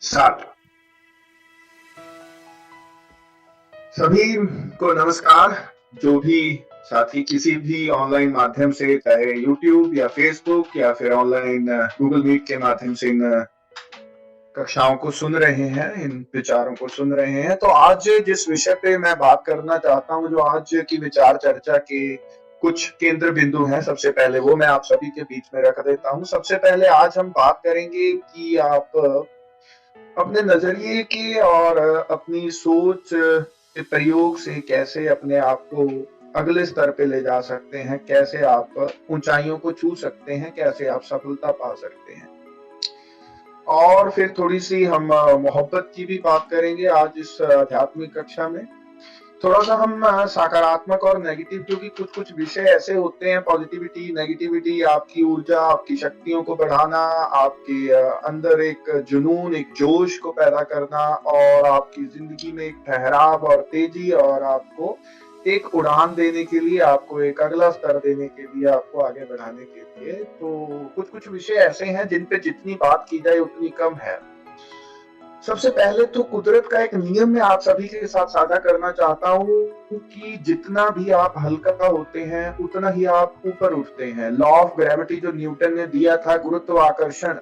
साथ सभी को नमस्कार। जो भी साथी किसी भी ऑनलाइन माध्यम से, चाहे यूट्यूब या फेसबुक या फिर ऑनलाइन गूगल मीट के माध्यम से इन कक्षाओं को सुन रहे हैं, इन विचारों को सुन रहे हैं, तो आज जिस विषय पे मैं बात करना चाहता हूँ, जो आज की विचार चर्चा के कुछ केंद्र बिंदु हैं, सबसे पहले वो मैं आप सभी के बीच में रख देता हूँ। सबसे पहले आज हम बात करेंगे कि आप अपने नजरिए के और अपनी सोच के प्रयोग से कैसे अपने आप को अगले स्तर पे ले जा सकते हैं, कैसे आप ऊंचाइयों को छू सकते हैं, कैसे आप सफलता पा सकते हैं। और फिर थोड़ी सी हम मोहब्बत की भी बात करेंगे आज इस आध्यात्मिक कक्षा में। थोड़ा सा हम सकारात्मक और नेगेटिव, क्योंकि कुछ कुछ विषय ऐसे होते हैं, पॉजिटिविटी नेगेटिविटी, आपकी ऊर्जा, आपकी शक्तियों को बढ़ाना, आपके अंदर एक जुनून, एक जोश को पैदा करना, और आपकी जिंदगी में एक ठहराव और तेजी, और आपको एक उड़ान देने के लिए, आपको एक अगला स्तर देने के लिए, आपको आगे बढ़ाने के लिए। तो कुछ कुछ विषय ऐसे हैं जिन पे जितनी बात की जाए उतनी कम है। सबसे पहले तो कुदरत का एक नियम मैं आप सभी के साथ साझा करना चाहता हूँ कि जितना भी आप हल्का होते हैं उतना ही आप ऊपर उठते हैं। लॉ ऑफ ग्रेविटी जो न्यूटन ने दिया था, गुरुत्वाकर्षण,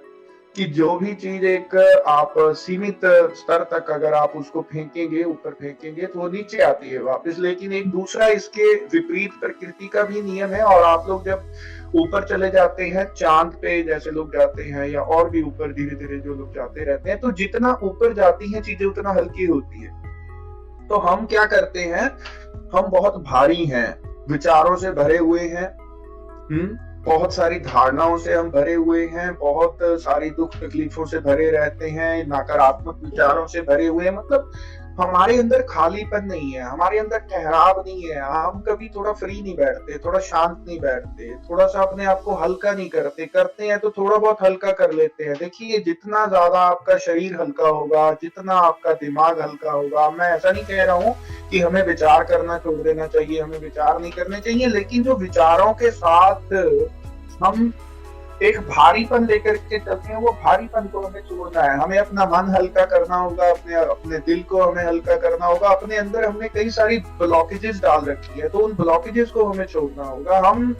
कि जो भी चीज एक आप सीमित स्तर तक अगर आप उसको फेंकेंगे, ऊपर फेंकेंगे, तो वो नीचे आती है वापस। लेकिन एक दूसरा इसके विपरीत प्रकृति का भी नियम है, और आप लोग जब ऊपर चले जाते हैं, चांद पे जैसे लोग जाते हैं, या और भी ऊपर धीरे धीरे जो लोग जाते रहते हैं, तो जितना ऊपर जाती हैं चीजें उतना हल्की होती है। तो हम क्या करते हैं, हम बहुत भारी हैं, विचारों से भरे हुए हैं, बहुत सारी धारणाओं से हम भरे हुए हैं, बहुत सारी दुख तकलीफों से भरे रहते हैं, नकारात्मक विचारों से भरे हुए हैं। मतलब हमारे अंदर खालीपन नहीं है, हमारे अंदर ठहराव नहीं है। हम कभी थोड़ा फ्री नहीं बैठते, थोड़ा शांत नहीं बैठते, थोड़ा सा अपने आप को हल्का नहीं करते। करते हैं तो थोड़ा बहुत हल्का कर लेते हैं। देखिए, जितना ज्यादा आपका शरीर हल्का होगा, जितना आपका दिमाग हल्का होगा, मैं ऐसा नहीं कह रहा हूँ कि हमें विचार करना छोड़ देना चाहिए, हमें विचार नहीं करने चाहिए, लेकिन जो विचारों के साथ हम एक भारीपन लेकर के चलते हैं, वो भारीपन को हमें छोड़ना है। हमें अपना मन हल्का करना होगा, अपने अपने दिल को हमें हल्का करना होगा। अपने अंदर हमने कई सारी ब्लॉकेजेस डाल रखी है, तो उन ब्लॉकेजेस को हमें छोड़ना होगा। हम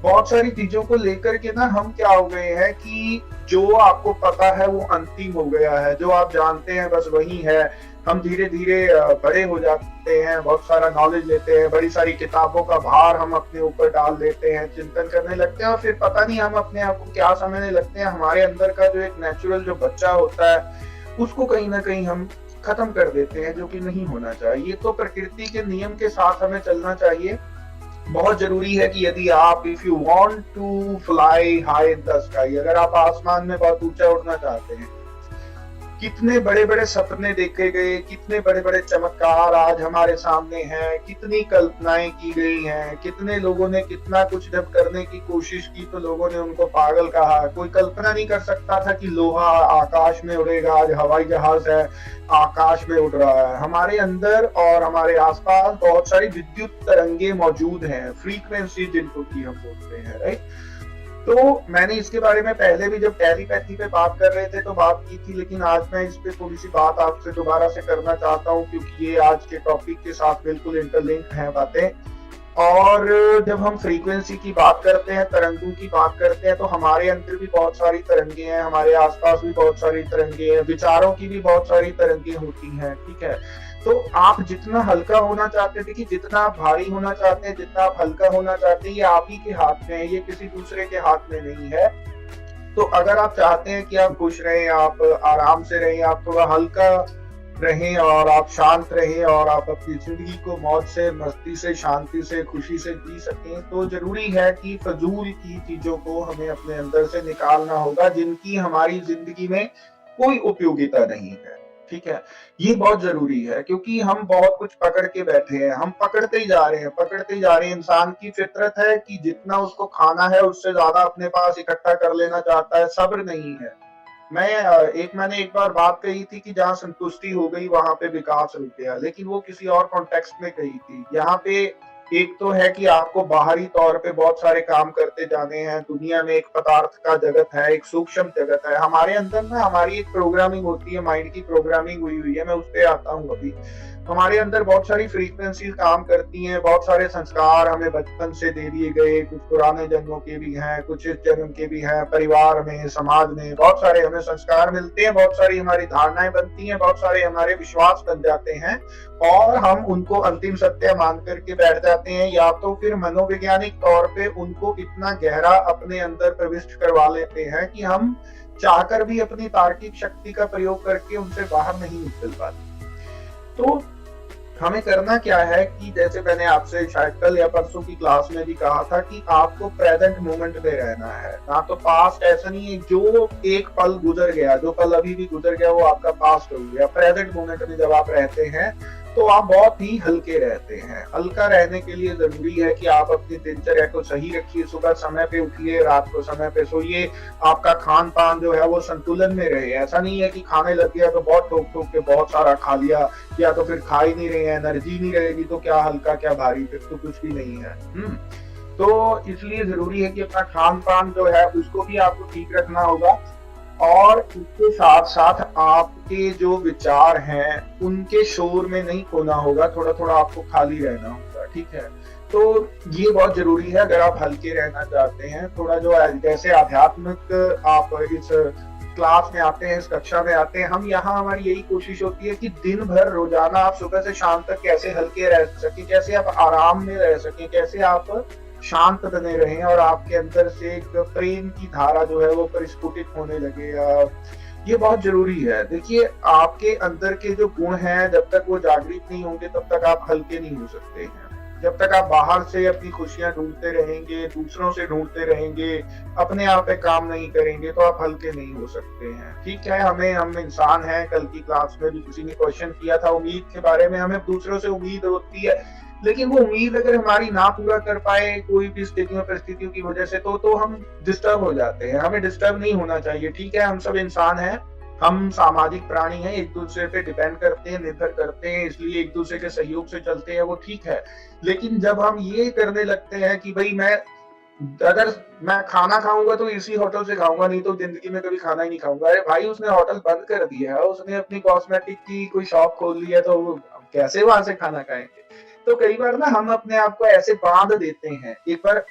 बहुत सारी चीजों को लेकर के ना, हम क्या हो गए हैं कि जो आपको पता है वो अंतिम हो गया है, जो आप जानते हैं बस वही है। हम धीरे धीरे बड़े हो जाते हैं, बहुत सारा नॉलेज लेते हैं, बड़ी सारी किताबों का भार हम अपने ऊपर डाल देते हैं, चिंतन करने लगते हैं, और फिर पता नहीं हम अपने आप को क्या समझने लगते हैं। हमारे अंदर का जो एक नेचुरल जो बच्चा होता है, उसको कहीं ना कहीं हम खत्म कर देते हैं, जो कि नहीं होना चाहिए। तो प्रकृति के नियम के साथ हमें चलना चाहिए। बहुत जरूरी है कि यदि आप, if you want to fly high in the sky, अगर आप आसमान में बहुत ऊंचा उड़ना चाहते हैं, कितने बड़े बड़े सपने देखे गए, कितने बड़े बड़े चमत्कार आज हमारे सामने हैं, कितनी कल्पनाएं की गई हैं, कितने लोगों ने कितना कुछ जब करने की कोशिश की तो लोगों ने उनको पागल कहा। कोई कल्पना नहीं कर सकता था कि लोहा आकाश में उड़ेगा, आज हवाई जहाज है, आकाश में उड़ रहा है। हमारे अंदर और हमारे आसपास बहुत सारी विद्युत तरंगे मौजूद हैं, फ्रीक्वेंसी जिनको की हम बोलते हैं, राइट। तो मैंने इसके बारे में पहले भी जब टेलीपैथी पे बात कर रहे थे तो बात की थी, लेकिन आज मैं इस पे थोड़ी सी बात आपसे दोबारा से करना चाहता हूँ, क्योंकि ये आज के टॉपिक के साथ बिल्कुल इंटरलिंक्ड हैं बातें। और जब हम फ्रीक्वेंसी की बात करते हैं, तरंगों की बात करते हैं, तो हमारे अंदर भी बहुत सारी तरंगे हैं, हमारे आसपास भी बहुत सारी तरंगे हैं, विचारों की भी बहुत सारी तरंगे होती हैं, ठीक है। तो आप जितना हल्का होना चाहते थे, कि जितना आप भारी होना चाहते हैं, जितना आप हल्का होना चाहते हैं, ये आप ही के हाथ में है, ये किसी दूसरे के हाथ में नहीं है। तो अगर आप चाहते हैं कि आप खुश रहें, आप आराम से रहें, आप थोड़ा हल्का रहें, और आप शांत रहें, और आप अपनी जिंदगी को मौज से, मस्ती से, शांति से, खुशी से जी सकें, तो जरूरी है कि फजूल की चीजों को हमें अपने अंदर से निकालना होगा, जिनकी हमारी जिंदगी में कोई उपयोगिता नहीं है, ठीक है। ये बहुत जरूरी है, क्योंकि हम बहुत कुछ पकड़ के बैठे हैं, हम पकड़ते ही जा रहे हैं, पकड़ते ही जा रहे हैं। इंसान की फितरत है कि जितना उसको खाना है उससे ज्यादा अपने पास इकट्ठा कर लेना चाहता है, सब्र नहीं है। मैंने एक बार बात कही थी कि जहाँ संतुष्टि हो गई वहां पे विकास रुक गया, लेकिन वो किसी और कॉन्टेक्स्ट में कही थी। यहाँ पे एक तो है कि आपको बाहरी तौर पे बहुत सारे काम करते जाने हैं, दुनिया में एक पदार्थ का जगत है, एक सूक्ष्म जगत है। हमारे अंदर ना हमारी एक प्रोग्रामिंग होती है, माइंड की प्रोग्रामिंग हुई हुई है, मैं उस पे आता हूँ अभी। हमारे अंदर बहुत सारी फ्रीक्वेंसीज काम करती हैं, बहुत सारे संस्कार हमें बचपन से दे दिए गए, कुछ पुराने जन्मों के भी हैं, कुछ इस जन्म के भी हैं, परिवार में, समाज में बहुत सारे हमें संस्कार मिलते हैं, बहुत सारी हमारी धारणाएं बनती हैं, बहुत सारे हमारे विश्वास बन जाते हैं और हम उनको अंतिम सत्य मान करके बैठ जाते हैं, या तो फिर मनोवैज्ञानिक तौर पे उनको इतना गहरा अपने अंदर प्रविष्ट करवा लेते हैं कि हम चाहकर भी अपनी तार्किक शक्ति का प्रयोग करके उनसे बाहर नहीं निकल पाते। तो हमें करना क्या है कि जैसे मैंने आपसे शायद कल या परसों की क्लास में भी कहा था कि आपको प्रेजेंट मोमेंट में रहना है, ना तो पास्ट। ऐसा नहीं है जो एक पल गुजर गया, जो पल अभी भी गुजर गया वो आपका पास्ट हो गया। प्रेजेंट मोमेंट में जब आप रहते हैं तो आप बहुत ही हल्के रहते हैं। हल्का रहने के लिए जरूरी है कि आप अपनी दिनचर्या को सही रखिए, सुबह समय पे उठिए, रात को समय पे सोइए, आपका खान पान जो है वो संतुलन में रहे। ऐसा नहीं है कि खाने लग गया तो बहुत ठोक ठोक के बहुत सारा खा लिया, या तो फिर खा ही नहीं रहे हैं, एनर्जी नहीं रहेगी तो क्या हल्का क्या भारी, फिर तो कुछ भी नहीं है। तो इसलिए जरूरी है कि अपना खान पान जो है उसको भी आपको ठीक रखना होगा, और इसके साथ साथ आपके जो विचार हैं उनके शोर में नहीं खोना होगा, थोड़ा थोड़ा आपको खाली रहना होगा। ठीक है, तो ये बहुत जरूरी है अगर आप हल्के रहना चाहते हैं। थोड़ा जो जैसे आध्यात्मिक आप इस क्लास में आते हैं, इस कक्षा में आते हैं, हम यहाँ हमारी यही कोशिश होती है कि दिन भर रोजाना आप सुबह से शाम तक कैसे हल्के रह सके, कैसे आप आराम में रह सके, कैसे आप शांत बने रहें और आपके अंदर से एक प्रेम की धारा जो है वो परिस्फुटित होने लगे। ये बहुत जरूरी है। देखिए, आपके अंदर के जो गुण हैं जब तक वो जागृत नहीं होंगे तब तक आप हल्के नहीं हो सकते हैं। जब तक आप बाहर से अपनी खुशियां ढूंढते रहेंगे, दूसरों से ढूंढते रहेंगे, अपने आप पे काम नहीं करेंगे तो आप हल्के नहीं हो सकते हैं। ठीक है, हम इंसान हैं। कल की क्लास में भी किसी ने क्वेश्चन किया था उम्मीद के बारे में। हमें दूसरों से उम्मीद होती है, लेकिन वो उम्मीद अगर हमारी ना पूरा कर पाए कोई भी स्थितियों परिस्थितियों की वजह से तो हम डिस्टर्ब हो जाते हैं। हमें डिस्टर्ब नहीं होना चाहिए। ठीक है, हम सब इंसान हैं, हम सामाजिक प्राणी हैं, एक दूसरे पे डिपेंड करते हैं, निर्भर करते हैं, इसलिए एक दूसरे के सहयोग से चलते हैं, वो ठीक है। लेकिन जब हम ये करने लगते हैं कि भाई अगर मैं खाना खाऊंगा तो इसी होटल से खाऊंगा, नहीं तो जिंदगी में कभी खाना ही नहीं खाऊंगा। अरे भाई, उसने होटल बंद कर दिया है, उसने अपनी कॉस्मेटिक की कोई शॉप खोल ली है, तो कैसे वहां से खाना खाएंगे। तो कई बार ना हम अपने आप को ऐसे बांध देते हैं। एक बार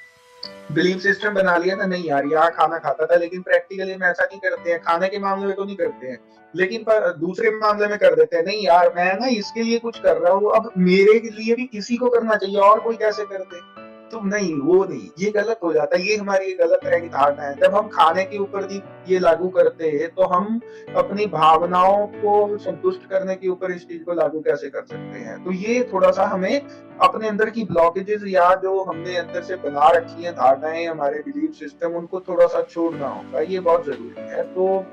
बिलीफ सिस्टम बना लिया ना, नहीं यार यहाँ खाना खाता था, लेकिन प्रैक्टिकली में ऐसा नहीं करते हैं। खाने के मामले में तो नहीं करते हैं, लेकिन पर दूसरे मामले में कर देते हैं। नहीं यार, मैं ना इसके लिए कुछ कर रहा हूँ, अब मेरे लिए भी किसी को करना चाहिए, और कोई कैसे कर दे। तो नहीं, वो नहीं, ये गलत हो जाता है। ये हमारी गलत तरह की धारणा है। जब हम खाने के ऊपर भी ये लागू करते हैं तो हम अपनी भावनाओं को संतुष्ट करने के ऊपर इस चीज को लागू कैसे कर सकते हैं। तो ये थोड़ा सा हमें अपने अंदर की ब्लॉकेजेस या जो हमने अंदर से बना रखी है धारणाएं, हमारे बिलीफ सिस्टम, उनको थोड़ा सा छोड़ना होगा। ये बहुत जरूरी है। तो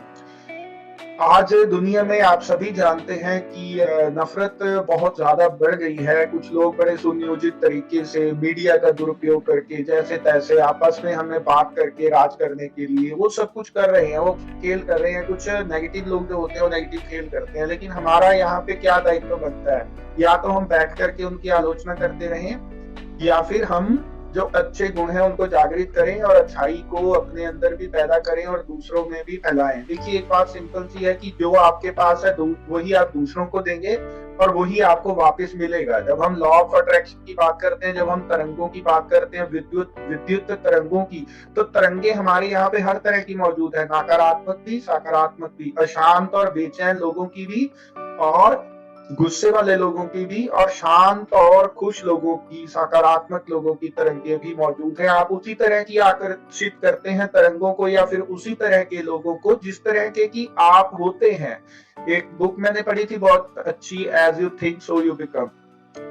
आज दुनिया में आप सभी जानते हैं कि नफरत बहुत ज्यादा बढ़ गई है। कुछ लोग बड़े सुनियोजित तरीके से मीडिया का दुरुपयोग करके जैसे तैसे आपस में हमें बात करके राज करने के लिए वो सब कुछ कर रहे हैं, वो खेल कर रहे हैं। कुछ नेगेटिव लोग जो होते हैं वो नेगेटिव खेल करते हैं, लेकिन हमारा यहाँ पे क्या दायित्व बनता है? या तो हम बैठ करके उनकी आलोचना करते रहें, या फिर हम जो अच्छे गुण हैं उनको जागृत करें और अच्छाई को अपने अंदर भी पैदा करें और दूसरों में भी फैलाएं। देखिए, एक बात सिंपल सी है कि जो आपके पास है वही आप दूसरों को देंगे और वही आपको वापस मिलेगा। जब हम लॉ ऑफ अट्रैक्शन की बात करते हैं, जब हम तरंगों की बात करते हैं, विद्युत तरंगों की, तो तरंगे हमारे यहाँ पे हर तरह की मौजूद है, नकारात्मक भी, सकारात्मक भी, अशांत और बेचैन लोगों की भी, और गुस्से वाले लोगों की भी, और शांत और खुश लोगों की, सकारात्मक लोगों की तरंगे भी मौजूद है। आप उसी तरह की आकर्षित करते हैं तरंगों को, या फिर उसी तरह के लोगों को जिस तरह के की आप होते हैं। एक बुक मैंने पढ़ी थी बहुत अच्छी, as you think so you become,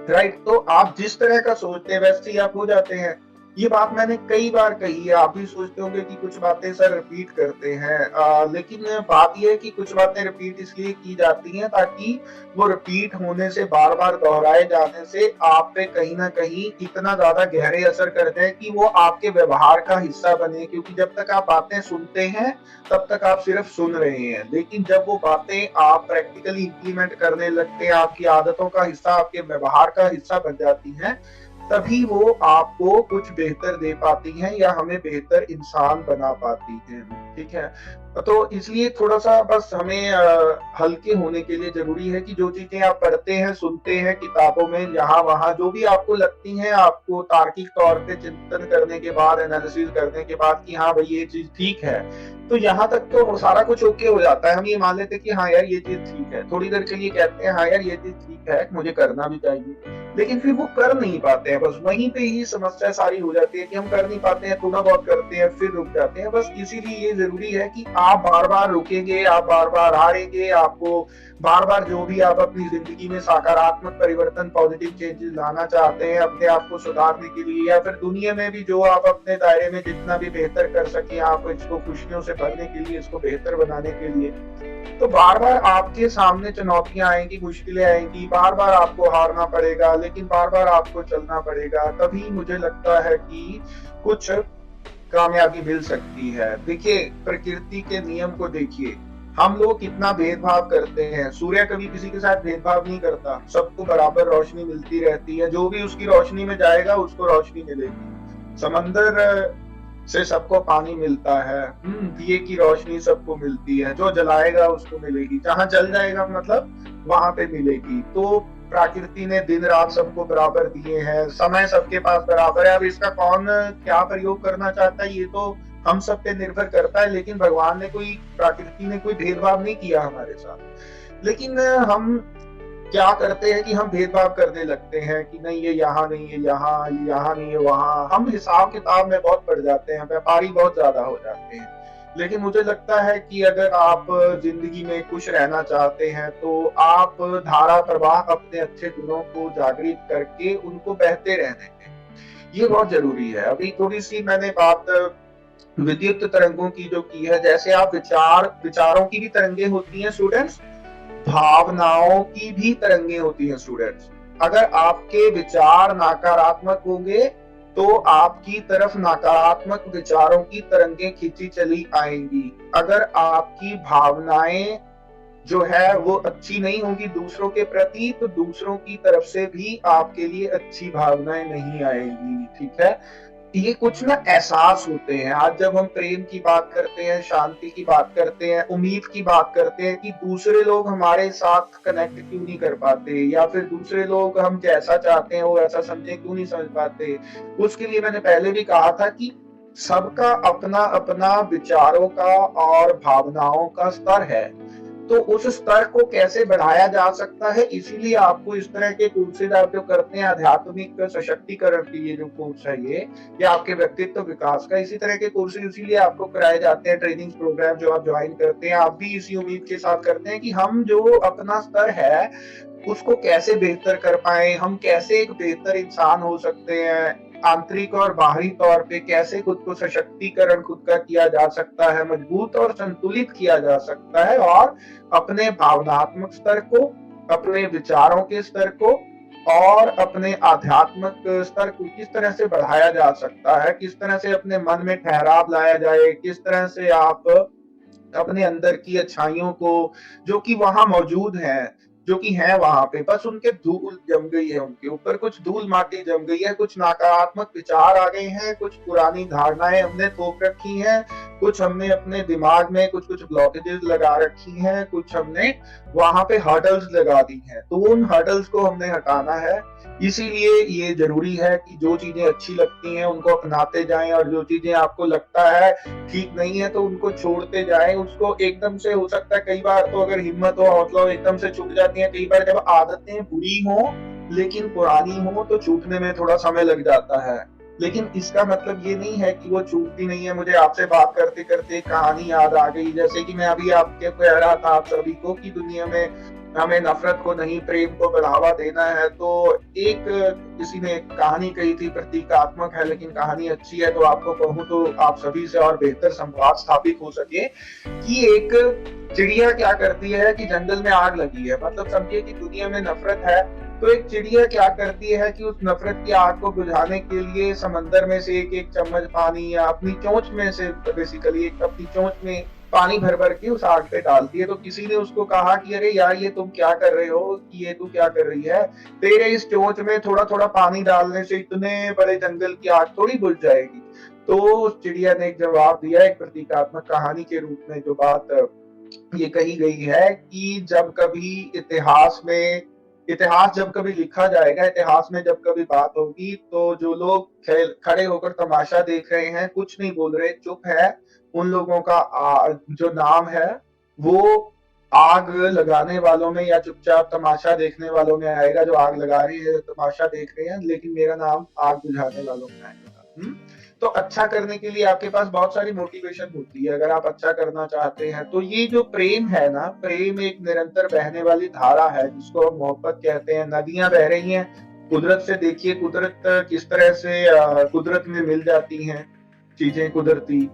right. तो आप जिस तरह का सोचते हैं वैसे ही आप हो जाते हैं। ये बात मैंने कई बार कही है। आप भी सोचते होंगे कि कुछ बातें सर रिपीट करते हैं, लेकिन बात यह है कि कुछ बातें रिपीट इसलिए की जाती हैं ताकि वो रिपीट होने से, बार बार दोहराए जाने से आप पे कहीं ना कहीं इतना ज्यादा गहरे असर कर जाए कि वो आपके व्यवहार का हिस्सा बने। क्योंकि जब तक आप बातें सुनते हैं तब तक आप सिर्फ सुन रहे हैं, लेकिन जब वो बातें आप प्रैक्टिकली इम्प्लीमेंट करने लगते हैं, आपकी आदतों का हिस्सा, आपके व्यवहार का हिस्सा बन जाती हैं, तभी वो आपको कुछ बेहतर दे पाती हैं या हमें बेहतर इंसान बना पाती हैं, ठीक है? तो इसलिए थोड़ा-सा बस हमें हल्के होने के लिए ज़रूरी है कि जो चीज़ें आप पढ़ते हैं, सुनते हैं किताबों में, यहाँ-वहाँ जो भी आपको लगती हैं, आपको तार्किक तौर पे चिंतन करने के बाद, एनालिसिस करने के बाद कि हाँ भाई ये चीज़ ठीक है, तो यहाँ तक तो सारा कुछ ओके हो जाता है। हम ये मान लेते हैं कि हाँ यार ये चीज़ ठीक है। थोड़ी देर के लिए कहते हैं हाँ यार ये चीज़ ठीक है, मुझे करना भी चाहिए। लेकिन फिर वो कर नहीं पाते हैं, बस वहीं पे ही समस्या सारी हो जाती है कि हम कर नहीं पाते हैं, थोड़ा बहुत करते हैं, फिर रुक जाते हैं। बस इसीलिए ये ज़रूरी है कि आप बार-बार रुकेंगे, आप बार-बार हारेंगे, आपको बार-बार जो भी आप अपनी ज़िंदगी में सकारात्मक परिवर्तन, पॉजिटिव चेंजेज़ लाना चाहते हैं, अपने आप को सुधारने के लिए या फिर दुनिया में भी जो आप अपने दायरे में जितना भी बेहतर कर सकें, आप इसको खुशियों से भरने के लिए, इसको बेहतर बनाने के लिए, तो बार-बार आपके सामने चुनौतियाँ आएँगी, मुश्किलें आएँगी, बार-बार आपको हारना पड़ेगा, लेकिन बार-बार आपको चलना पड़ेगा, तभी मुझे लगता है कि कुछ कामयाबी मिल सकती है। देखिए, प्रकृति के नियम को देखिए, हम लोग कितना भेदभाव करते हैं, सूर्य कभी किसी के साथ भेदभाव नहीं करता, सबको बराबर रोशनी मिलती रहती है, जो भी उसकी रोशनी में जाएगा, उसको रोशनी मिलेगी। समंदर से सबको पानी मिलता है, दिए की रोशनी सबको मिलती है, जो जलाएगा उसको मिलेगी, जहाँ जल जाएगा मतलब वहां पे मिलेगी। तो प्रकृति ने दिन रात सबको बराबर दिए हैं, समय सबके पास बराबर है। अब इसका कौन क्या प्रयोग करना चाहता है ये तो हम सब पे निर्भर करता है, लेकिन भगवान ने प्रकृति ने कोई भेदभाव नहीं किया हमारे साथ। लेकिन हम क्या करते हैं कि हम भेदभाव करने लगते हैं कि नहीं ये यहाँ नहीं है यहाँ, ये यहाँ नहीं है वहाँ। हम हिसाब किताब में बहुत पड़ जाते हैं, व्यापारी बहुत ज्यादा हो जाते हैं। लेकिन मुझे लगता है कि अगर आप जिंदगी में खुश रहना चाहते हैं तो आप धारा प्रवाह अपने अच्छे गुणों को जागृत करके उनको बहते रहने दें, ये बहुत जरूरी है। अभी थोड़ी सी मैंने बात विद्युत तरंगों की जो की है, जैसे आप विचारों की भी तरंगे होती हैं स्टूडेंट्स, भावनाओं की भी तरंगे होती हैं स्टूडेंट्स। अगर आपके विचार नकारात्मक होंगे तो आपकी तरफ नकारात्मक विचारों की तरंगे खींची चली आएंगी। अगर आपकी भावनाएं जो है वो अच्छी नहीं होगी दूसरों के प्रति, तो दूसरों की तरफ से भी आपके लिए अच्छी भावनाएं नहीं आएंगी, ठीक है? ये कुछ ना एहसास होते हैं। आज जब हम प्रेम की बात करते हैं, शांति की बात करते हैं, उम्मीद की बात करते हैं कि दूसरे लोग हमारे साथ कनेक्ट क्यों नहीं कर पाते, या फिर दूसरे लोग हम जैसा चाहते हैं वो ऐसा समझे क्यों नहीं समझ पाते, उसके लिए मैंने पहले भी कहा था कि सबका अपना अपना विचारों का और भावनाओं का स्तर है। तो उस स्तर को कैसे बढ़ाया जा सकता है, इसीलिए आपको इस तरह के कोर्सेज आप जो करते हैं, आध्यात्मिक सशक्तिकरण की ये जो कोर्स है ये आपके व्यक्तित्व विकास का, इसी तरह के कोर्सेज इसीलिए आपको कराए जाते हैं, ट्रेनिंग प्रोग्राम जो आप ज्वाइन करते हैं, आप भी इसी उम्मीद के साथ करते हैं कि हम जो अपना स्तर है उसको कैसे बेहतर कर पाए, हम कैसे एक बेहतर इंसान हो सकते हैं, आंतरिक और बाहरी तौर पे कैसे खुद को सशक्तिकरण खुद का किया जा सकता है, मजबूत और संतुलित किया जा सकता है, और अपने भावनात्मक स्तर को, अपने विचारों के स्तर को और अपने आध्यात्मिक स्तर को किस तरह से बढ़ाया जा सकता है, किस तरह से अपने मन में ठहराव लाया जाए, किस तरह से आप अपने अंदर की अच्छाइयों को जो कि वहां मौजूद है, जो कि है वहां पे, बस उनके धूल जम गई है, उनके ऊपर कुछ धूल माटी जम गई है, कुछ नकारात्मक विचार आ गए हैं, कुछ पुरानी धारणाएं हमने थोप रखी हैं, कुछ हमने अपने दिमाग में कुछ कुछ ब्लॉकेजेस लगा रखी हैं, कुछ हमने वहां पे हर्डल्स लगा दी हैं, तो उन हर्डल्स को हमने हटाना है। इसीलिए ये जरूरी है कि जो चीजें अच्छी लगती हैं उनको अपनाते जाएं, और जो चीजें आपको लगता है ठीक नहीं है तो उनको छोड़ते जाएं। उसको एकदम से, हो सकता है कई बार तो अगर हिम्मत हो, हौसला एकदम से छूट जाती है, कई बार जब आदतें बुरी हो लेकिन पुरानी हो तो छूटने में थोड़ा समय लग जाता है, लेकिन इसका मतलब ये नहीं है कि वो छूटती नहीं है। मुझे आपसे बात करते करते कहानी याद आ गई, जैसे कि मैं अभी आपके कह रहा था आप सभी को कि दुनिया में हमें नफरत को नहीं प्रेम को बढ़ावा देना है। तो एक किसी ने कहानी कही थी, प्रतीकात्मक है लेकिन कहानी अच्छी है, तो आपको कहूँ तो आप सभी से और बेहतर संवाद स्थापित हो सके, कि एक चिड़िया क्या करती है कि जंगल में आग लगी है, मतलब समझिए कि दुनिया में नफरत है, तो एक चिड़िया क्या करती है कि उस नफरत की आग को बुझाने के लिए समंदर में से एक एक चम्मच पानी या अपनी चोंच में से, बेसिकली एक अपनी चोंच में पानी भर भर के उस आग पे डालती है। तो किसी ने उसको कहा कि अरे यार ये तुम क्या कर रहे हो, कि ये तू क्या कर रही है, तेरे इस चोंच में थोड़ा थोड़ा पानी डालने से इतने बड़े जंगल की आग थोड़ी बुझ जाएगी। तो उस चिड़िया ने एक जवाब दिया, एक प्रतीकात्मक कहानी के रूप में जो बात ये कही गई है कि जब कभी इतिहास जब कभी लिखा जाएगा, इतिहास में जब कभी बात होगी, तो जो लोग खड़े होकर तमाशा देख रहे हैं, कुछ नहीं बोल रहे, चुप है, उन लोगों का जो नाम है वो आग लगाने वालों में या चुपचाप तमाशा देखने वालों में आएगा। जो आग लगा रही है, तमाशा देख रहे हैं, लेकिन मेरा नाम आग बुझाने वालों में आएगा। तो अच्छा करने के लिए आपके पास बहुत सारी मोटिवेशन होती है, अगर आप अच्छा करना चाहते हैं। तो ये जो प्रेम है ना, प्रेम एक निरंतर बहने वाली धारा है जिसको हम मोहब्बत कहते हैं। नदियां बह रही हैं, कुदरत से देखिए, कुदरत किस तरह से कुदरत में मिल जाती हैं चीजें कुदरती।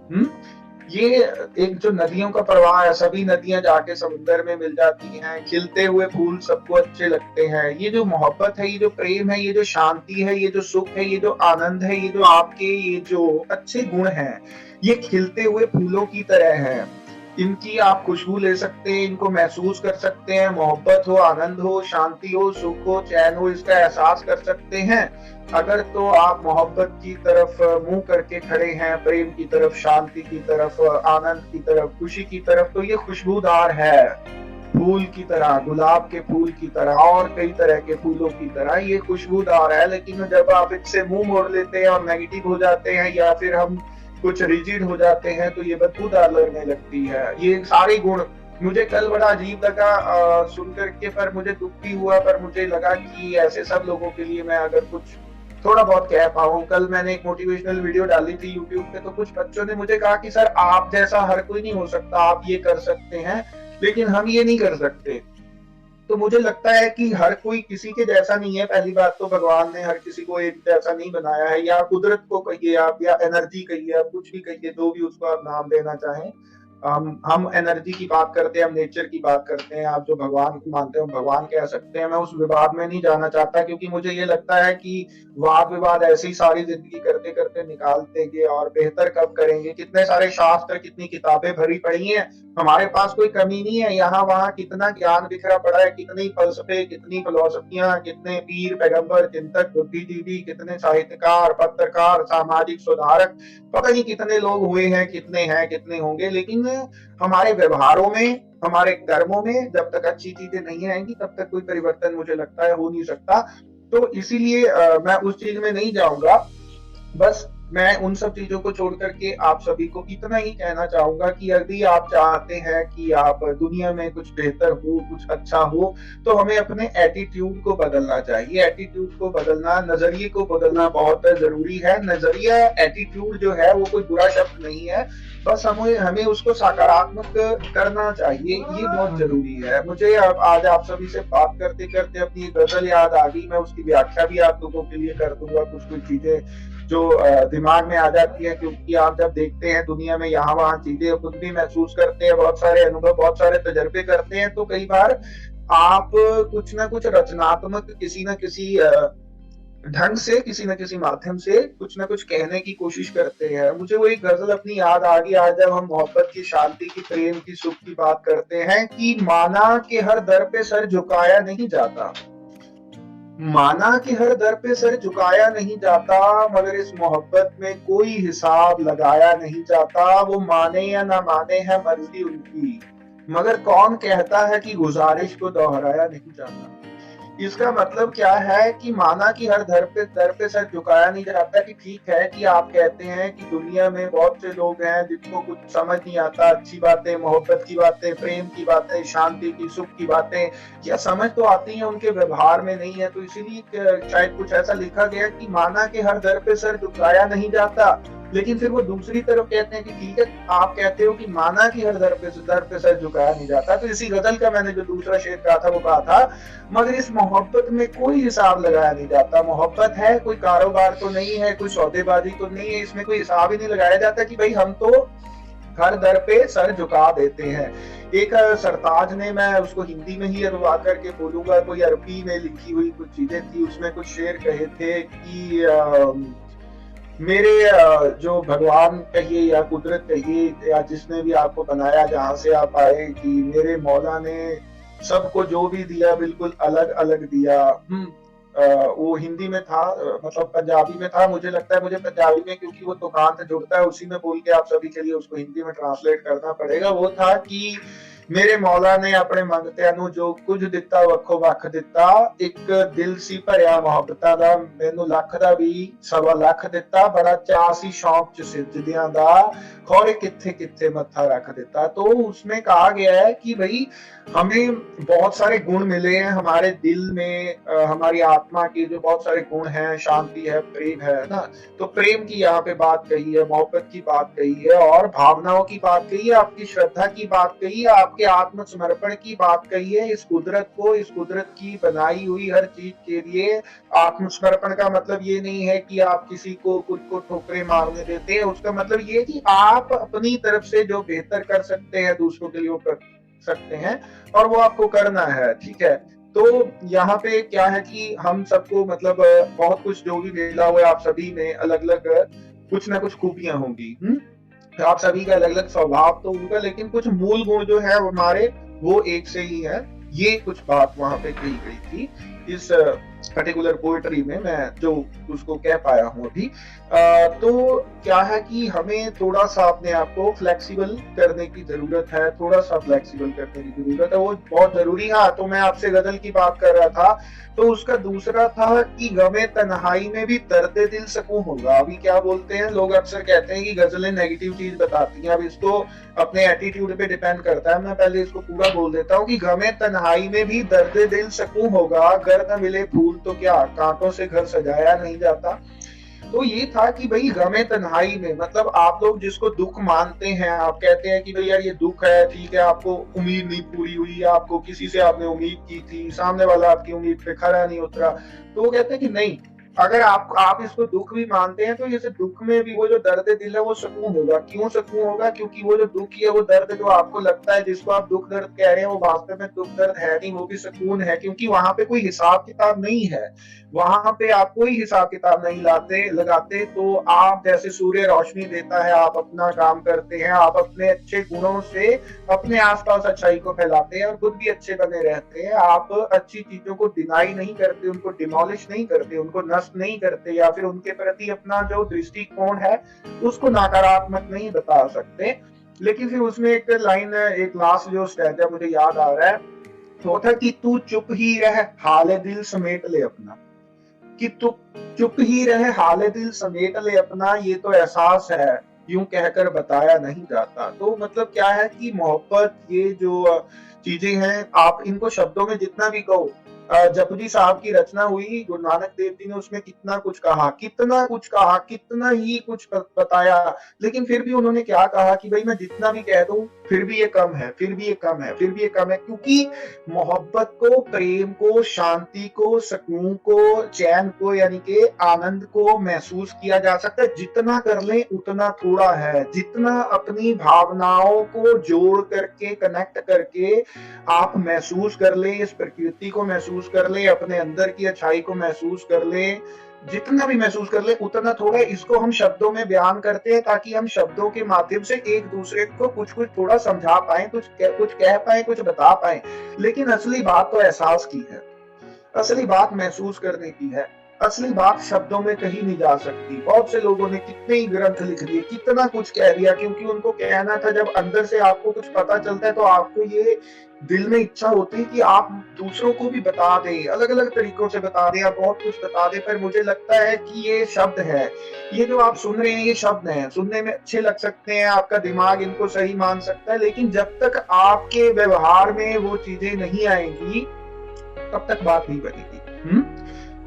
ये एक जो नदियों का प्रवाह है, सभी नदियां जाके समुद्र में मिल जाती हैं, खिलते हुए फूल सबको अच्छे लगते हैं। ये जो मोहब्बत है, ये जो प्रेम है, ये जो शांति है, ये जो सुख है, ये जो आनंद है, ये जो आपके ये जो अच्छे गुण हैं, ये खिलते हुए फूलों की तरह हैं। इनकी आप खुशबू ले सकते हैं, इनको महसूस कर सकते हैं। मोहब्बत हो, आनंद हो, शांति हो, सुख हो, चैन हो, इसका एहसास कर सकते हैं। अगर तो आप मोहब्बत की तरफ मुंह करके खड़े हैं, प्रेम की तरफ, शांति की तरफ, आनंद की तरफ, खुशी की तरफ, तो ये खुशबूदार है, फूल की तरह, गुलाब के फूल की तरह और कई तरह के फूलों की तरह ये खुशबूदार है। लेकिन जब आप इससे मुंह मोड़ लेते हैं और नेगेटिव हो जाते हैं या फिर हम कुछ रिजिड हो जाते हैं, तो ये बदबूदार लगने लगती है। ये सारे गुण मुझे कल बड़ा अजीब लगा सुन करके, पर मुझे दुख भी हुआ, पर मुझे लगा कि ऐसे सब लोगों के लिए मैं अगर कुछ थोड़ा बहुत कह पाऊँ। कल मैंने एक मोटिवेशनल वीडियो डाली थी यूट्यूब पे, तो कुछ बच्चों ने मुझे कहा कि सर आप जैसा हर कोई नहीं हो सकता, आप ये कर सकते हैं लेकिन हम ये नहीं कर सकते। तो मुझे लगता है कि हर कोई किसी के जैसा नहीं है। पहली बात तो भगवान ने हर किसी को एक जैसा नहीं बनाया है, या कुदरत को कहिए आप, या एनर्जी कहिए आप, कुछ भी कहिए, जो भी उसको आप नाम देना चाहें। हम एनर्जी की बात करते हैं, हम नेचर की बात करते हैं, आप जो भगवान को मानते हो भगवान कह सकते हैं। मैं उस विवाद में नहीं जाना चाहता, क्योंकि मुझे ये लगता है कि वाद विवाद ऐसी सारी जिंदगी करते करते निकाल देंगे, और बेहतर कब करेंगे। कितने सारे शास्त्र, कितनी किताबें भरी पड़ी हैं, हमारे पास कोई कमी नहीं है। यहाँ वहाँ कितना ज्ञान बिखरा पड़ा है, कितनी फलसफे, कितनी फिलोसफियां, कितने पीर, पैगंबर, चिंतक, बुद्धिजीवी, कितने साहित्यकार, पत्रकार, सामाजिक सुधारक, पता नहीं कितने लोग हुए हैं, कितने हैं, कितने होंगे। लेकिन हमारे व्यवहारों में, हमारे कर्मों में जब तक अच्छी चीजें नहीं आएंगी, तब तक कोई परिवर्तन मुझे लगता है हो नहीं सकता। तो इसीलिए मैं उस चीज में नहीं जाऊंगा। बस मैं उन सब चीजों को छोड़ करके आप सभी को इतना ही कहना चाहूंगा कि यदि आप चाहते हैं कि आप दुनिया में कुछ बेहतर हो, कुछ अच्छा हो, तो हमें अपने एटीट्यूड को बदलना चाहिए। एटीट्यूड को बदलना, नजरिए को बदलना बहुत जरूरी है। नजरिया, एटीट्यूड जो है वो कोई बुरा शब्द नहीं है, बस हमें उसको सकारात्मक करना चाहिए, ये बहुत जरूरी है। मुझे आज आप सभी से बात करते करते अपनी गजल याद आ गई। मैं उसकी व्याख्या भी आप लोगों के लिए कर दूंगा, कुछ कुछ चीजें जो दिमाग में आ जाती है, क्योंकि आप जब देखते हैं दुनिया में यहाँ वहाँ चीजें, खुद भी महसूस करते हैं, बहुत सारे अनुभव, बहुत सारे तजर्बे करते हैं, तो कई बार आप कुछ ना कुछ रचनात्मक किसी न किसी ढंग से, किसी न किसी माध्यम से कुछ ना कुछ कहने की कोशिश करते हैं। मुझे वो एक गजल अपनी याद आ गई आज जब हम मोहब्बत की, शांति की, प्रेम की, सुख की बात करते हैं, कि माना कि हर दर पे सर झुकाया नहीं जाता, माना कि हर दर पे सर झुकाया नहीं जाता, मगर इस मोहब्बत में कोई हिसाब लगाया नहीं जाता। वो माने या ना माने है मर्जी उनकी, मगर कौन कहता है कि गुजारिश को दोहराया नहीं जाता। इसका मतलब क्या है कि माना कि हर दर पे सर झुकाया नहीं जाता, कि ठीक है कि आप कहते हैं कि दुनिया में बहुत से लोग हैं जिनको कुछ समझ नहीं आता, अच्छी बातें, मोहब्बत की बातें, प्रेम की बातें, शांति की, सुख की बातें, या समझ तो आती हैं, उनके व्यवहार में नहीं है। तो इसीलिए शायद कुछ ऐसा लिखा गया कि माना कि हर दर पे सर झुकाया नहीं जाता, लेकिन फिर वो दूसरी तरफ कहते हैं कि ठीक है, आप कहते हो कि माना कि हर दर पे सर झुकाया नहीं जाता। तो इसी गजल का मैंने जो दूसरा शेर कहा था वो कहा था, मगर इस मोहब्बत में कोई हिसाब लगाया नहीं जाता। मोहब्बत है, कोई कारोबार तो नहीं है, कोई सौदेबाजी तो नहीं है, इसमें कोई हिसाब ही नहीं लगाया जाता कि भाई हम तो हर दर पे सर झुका देते हैं। एक सरताज ने, मैं उसको हिंदी में ही अनुवाद करके बोलूंगा, कोई अरबी में लिखी हुई कुछ चीजें थी, उसमें कुछ शेर कहे थे कि मेरे जो भगवान कहिए या कुदरत कहिए या जिसने भी आपको बनाया जहां से आप आए, कि मेरे मौला ने सबको जो भी दिया बिल्कुल अलग अलग दिया। वो हिंदी में था, मतलब पंजाबी में था, मुझे लगता है मुझे पंजाबी में, क्योंकि वो दुकान से जुड़ता है उसी में बोल के आप सभी के लिए उसको हिंदी में ट्रांसलेट करना पड़ेगा। वो था कि मेरे मौला ने अपने मंगते अनु जो कुछ दिता वखो वख दिता, एक दिल सी भरिया मोहब्बतां दा मैनू लख दा भी सवा लख दिता, बड़ा चाह सी शौक च सिजदियां दा खौरे किथे किथे मत्था रख दिता। तो उसमें कहा गया है कि भाई हमें बहुत सारे गुण मिले हैं हमारे दिल में, हमारी आत्मा के जो बहुत सारे गुण हैं, शांति है, प्रेम है ना। तो प्रेम की यहाँ पे बात कही है, मोहब्बत की बात कही है, और भावनाओं की बात कही है, आपकी श्रद्धा की बात कही है, आपके आत्मसमर्पण की बात कही है इस कुदरत को, इस कुदरत की बनाई हुई हर चीज के लिए। आत्मसमर्पण का मतलब ये नहीं है कि आप किसी को खुद को ठोकरे मारने देते हैं, उसका मतलब ये कि आप अपनी तरफ से जो बेहतर कर सकते हैं दूसरों के लिए वो कर सकते हैं, और वो आपको करना है, ठीक है। तो यहाँ पे क्या है कि हम सबको मतलब बहुत कुछ जो भी मिला हुआ है, आप सभी में अलग अलग कुछ ना कुछ खूबियां होंगी। आप सभी का अलग अलग स्वभाव तो होगा, लेकिन कुछ मूल गुण जो है हमारे वो एक से ही है। ये कुछ बात वहां पे कही गई थी इस पर्टिकुलर पोएट्री में, मैं जो उसको कह पाया हूँ अभी। तो क्या है कि हमें थोड़ा सा अपने आप को फ्लेक्सिबल करने की जरूरत है, थोड़ा सा फ्लेक्सिबल करने की जरूरत है, वो बहुत जरूरी है। तो मैं आपसे गजल की बात कर रहा था, तो उसका दूसरा था कि गमे तन्हाई में भी दर्द दिल सकून होगा। अभी क्या बोलते हैं लोग, अक्सर कहते हैं कि गजलें नेगेटिव चीज बताती हैं। अब इसको अपने एटीट्यूड पे डिपेंड करता है, मैं पहले इसको पूरा बोल देता हूँ कि गमे तन्हाई में भी दर्द दिल सकून होगा, अगर न मिले फूल तो क्या कांटों से घर सजाया नहीं जाता। तो ये था कि भाई गमे तन्हाई में, मतलब आप लोग जिसको दुख मानते हैं, आप कहते हैं कि भाई यार ये दुख है, ठीक है, आपको उम्मीद नहीं पूरी हुई, आपको किसी से आपने उम्मीद की थी, सामने वाला आपकी उम्मीद पे खरा नहीं उतरा, तो वो कहते हैं कि नहीं, अगर आप इसको दुख भी मानते हैं तो जैसे दुख में भी वो जो दर्द दिल है वो सुकून होगा। क्यों सुकून होगा? क्योंकि वो जो दुख है, वो दर्द जो आपको लगता है, जिसको आप दुख दर्द कह रहे हैं, वो वास्तव में दुख दर्द है नहीं, वो भी सुकून है, क्योंकि वहां पे कोई हिसाब किताब नहीं है। वहां पे आप कोई हिसाब किताब नहीं लगाते। तो आप जैसे सूर्य रोशनी देता है, आप अपना काम करते हैं, आप अपने अच्छे गुणों से अपने आसपास अच्छाई को फैलाते हैं और खुद भी अच्छे बने रहते हैं। आप अच्छी चीजों को डिनाई नहीं करते, उनको डिमोलिश नहीं करते, उनको नष्ट नहीं करते, या फिर उनके प्रति अपना जो दृष्टिकोण है उसको नकारात्मक नहीं बता सकते। लेकिन फिर उसमें एक लाइन, एक लास्ट जो स्टैंजा मुझे याद आ रहा है, वो था कि तू चुप ही रह हाल दिल समेट ले अपना, कि तू चुप ही रहे हाल दिल समेट ले अपना, ये तो एहसास है यूं कहकर बताया नहीं जाता। तो मतलब क्या है कि मोहब्बत, ये जो चीजें हैं, आप इनको शब्दों में जितना भी कहो, जपजी साहब की रचना हुई, गुरु नानक देव जी ने उसमें कितना कुछ कहा, कितना कुछ कहा, कितना ही कुछ बताया, लेकिन फिर भी उन्होंने क्या कहा कि भाई मैं जितना भी कह दूं फिर भी ये कम है, फिर भी ये कम है, फिर भी ये कम है। क्योंकि मोहब्बत को, प्रेम को, शांति को, सुकून को, चैन को, यानी कि आनंद को महसूस किया जा सकता है, जितना कर ले उतना थोड़ा है। जितना अपनी भावनाओं को जोड़ करके, कनेक्ट करके आप महसूस कर ले, इस प्रकृति को महसूस कर ले, अपने अंदर की अच्छाई को महसूस कर ले, जितना भी महसूस कर ले उतना थोड़ा। इसको हम शब्दों में बयान करते हैं ताकि हम शब्दों के माध्यम से एक दूसरे को कुछ कुछ थोड़ा समझा पाए, कुछ कह पाए, कुछ बता पाए। लेकिन असली बात तो एहसास की है, असली बात महसूस करने की है, असली बात शब्दों में कही नहीं जा सकती। बहुत से लोगों ने कितने ही ग्रंथ लिख दिए, कितना कुछ कह दिया, क्योंकि उनको कहना था। जब अंदर से आपको कुछ पता चलता है तो आपको ये दिल में इच्छा होती है कि आप दूसरों को भी बता दें, अलग अलग तरीकों से बता दें, आप बहुत कुछ बता दें। पर मुझे लगता है कि ये शब्द है, ये जो आप सुन रहे हैं ये शब्द हैं, सुनने में अच्छे लग सकते हैं, आपका दिमाग इनको सही मान सकता है, लेकिन जब तक आपके व्यवहार में वो चीजें नहीं आएंगी तब तक बात नहीं बनेगी।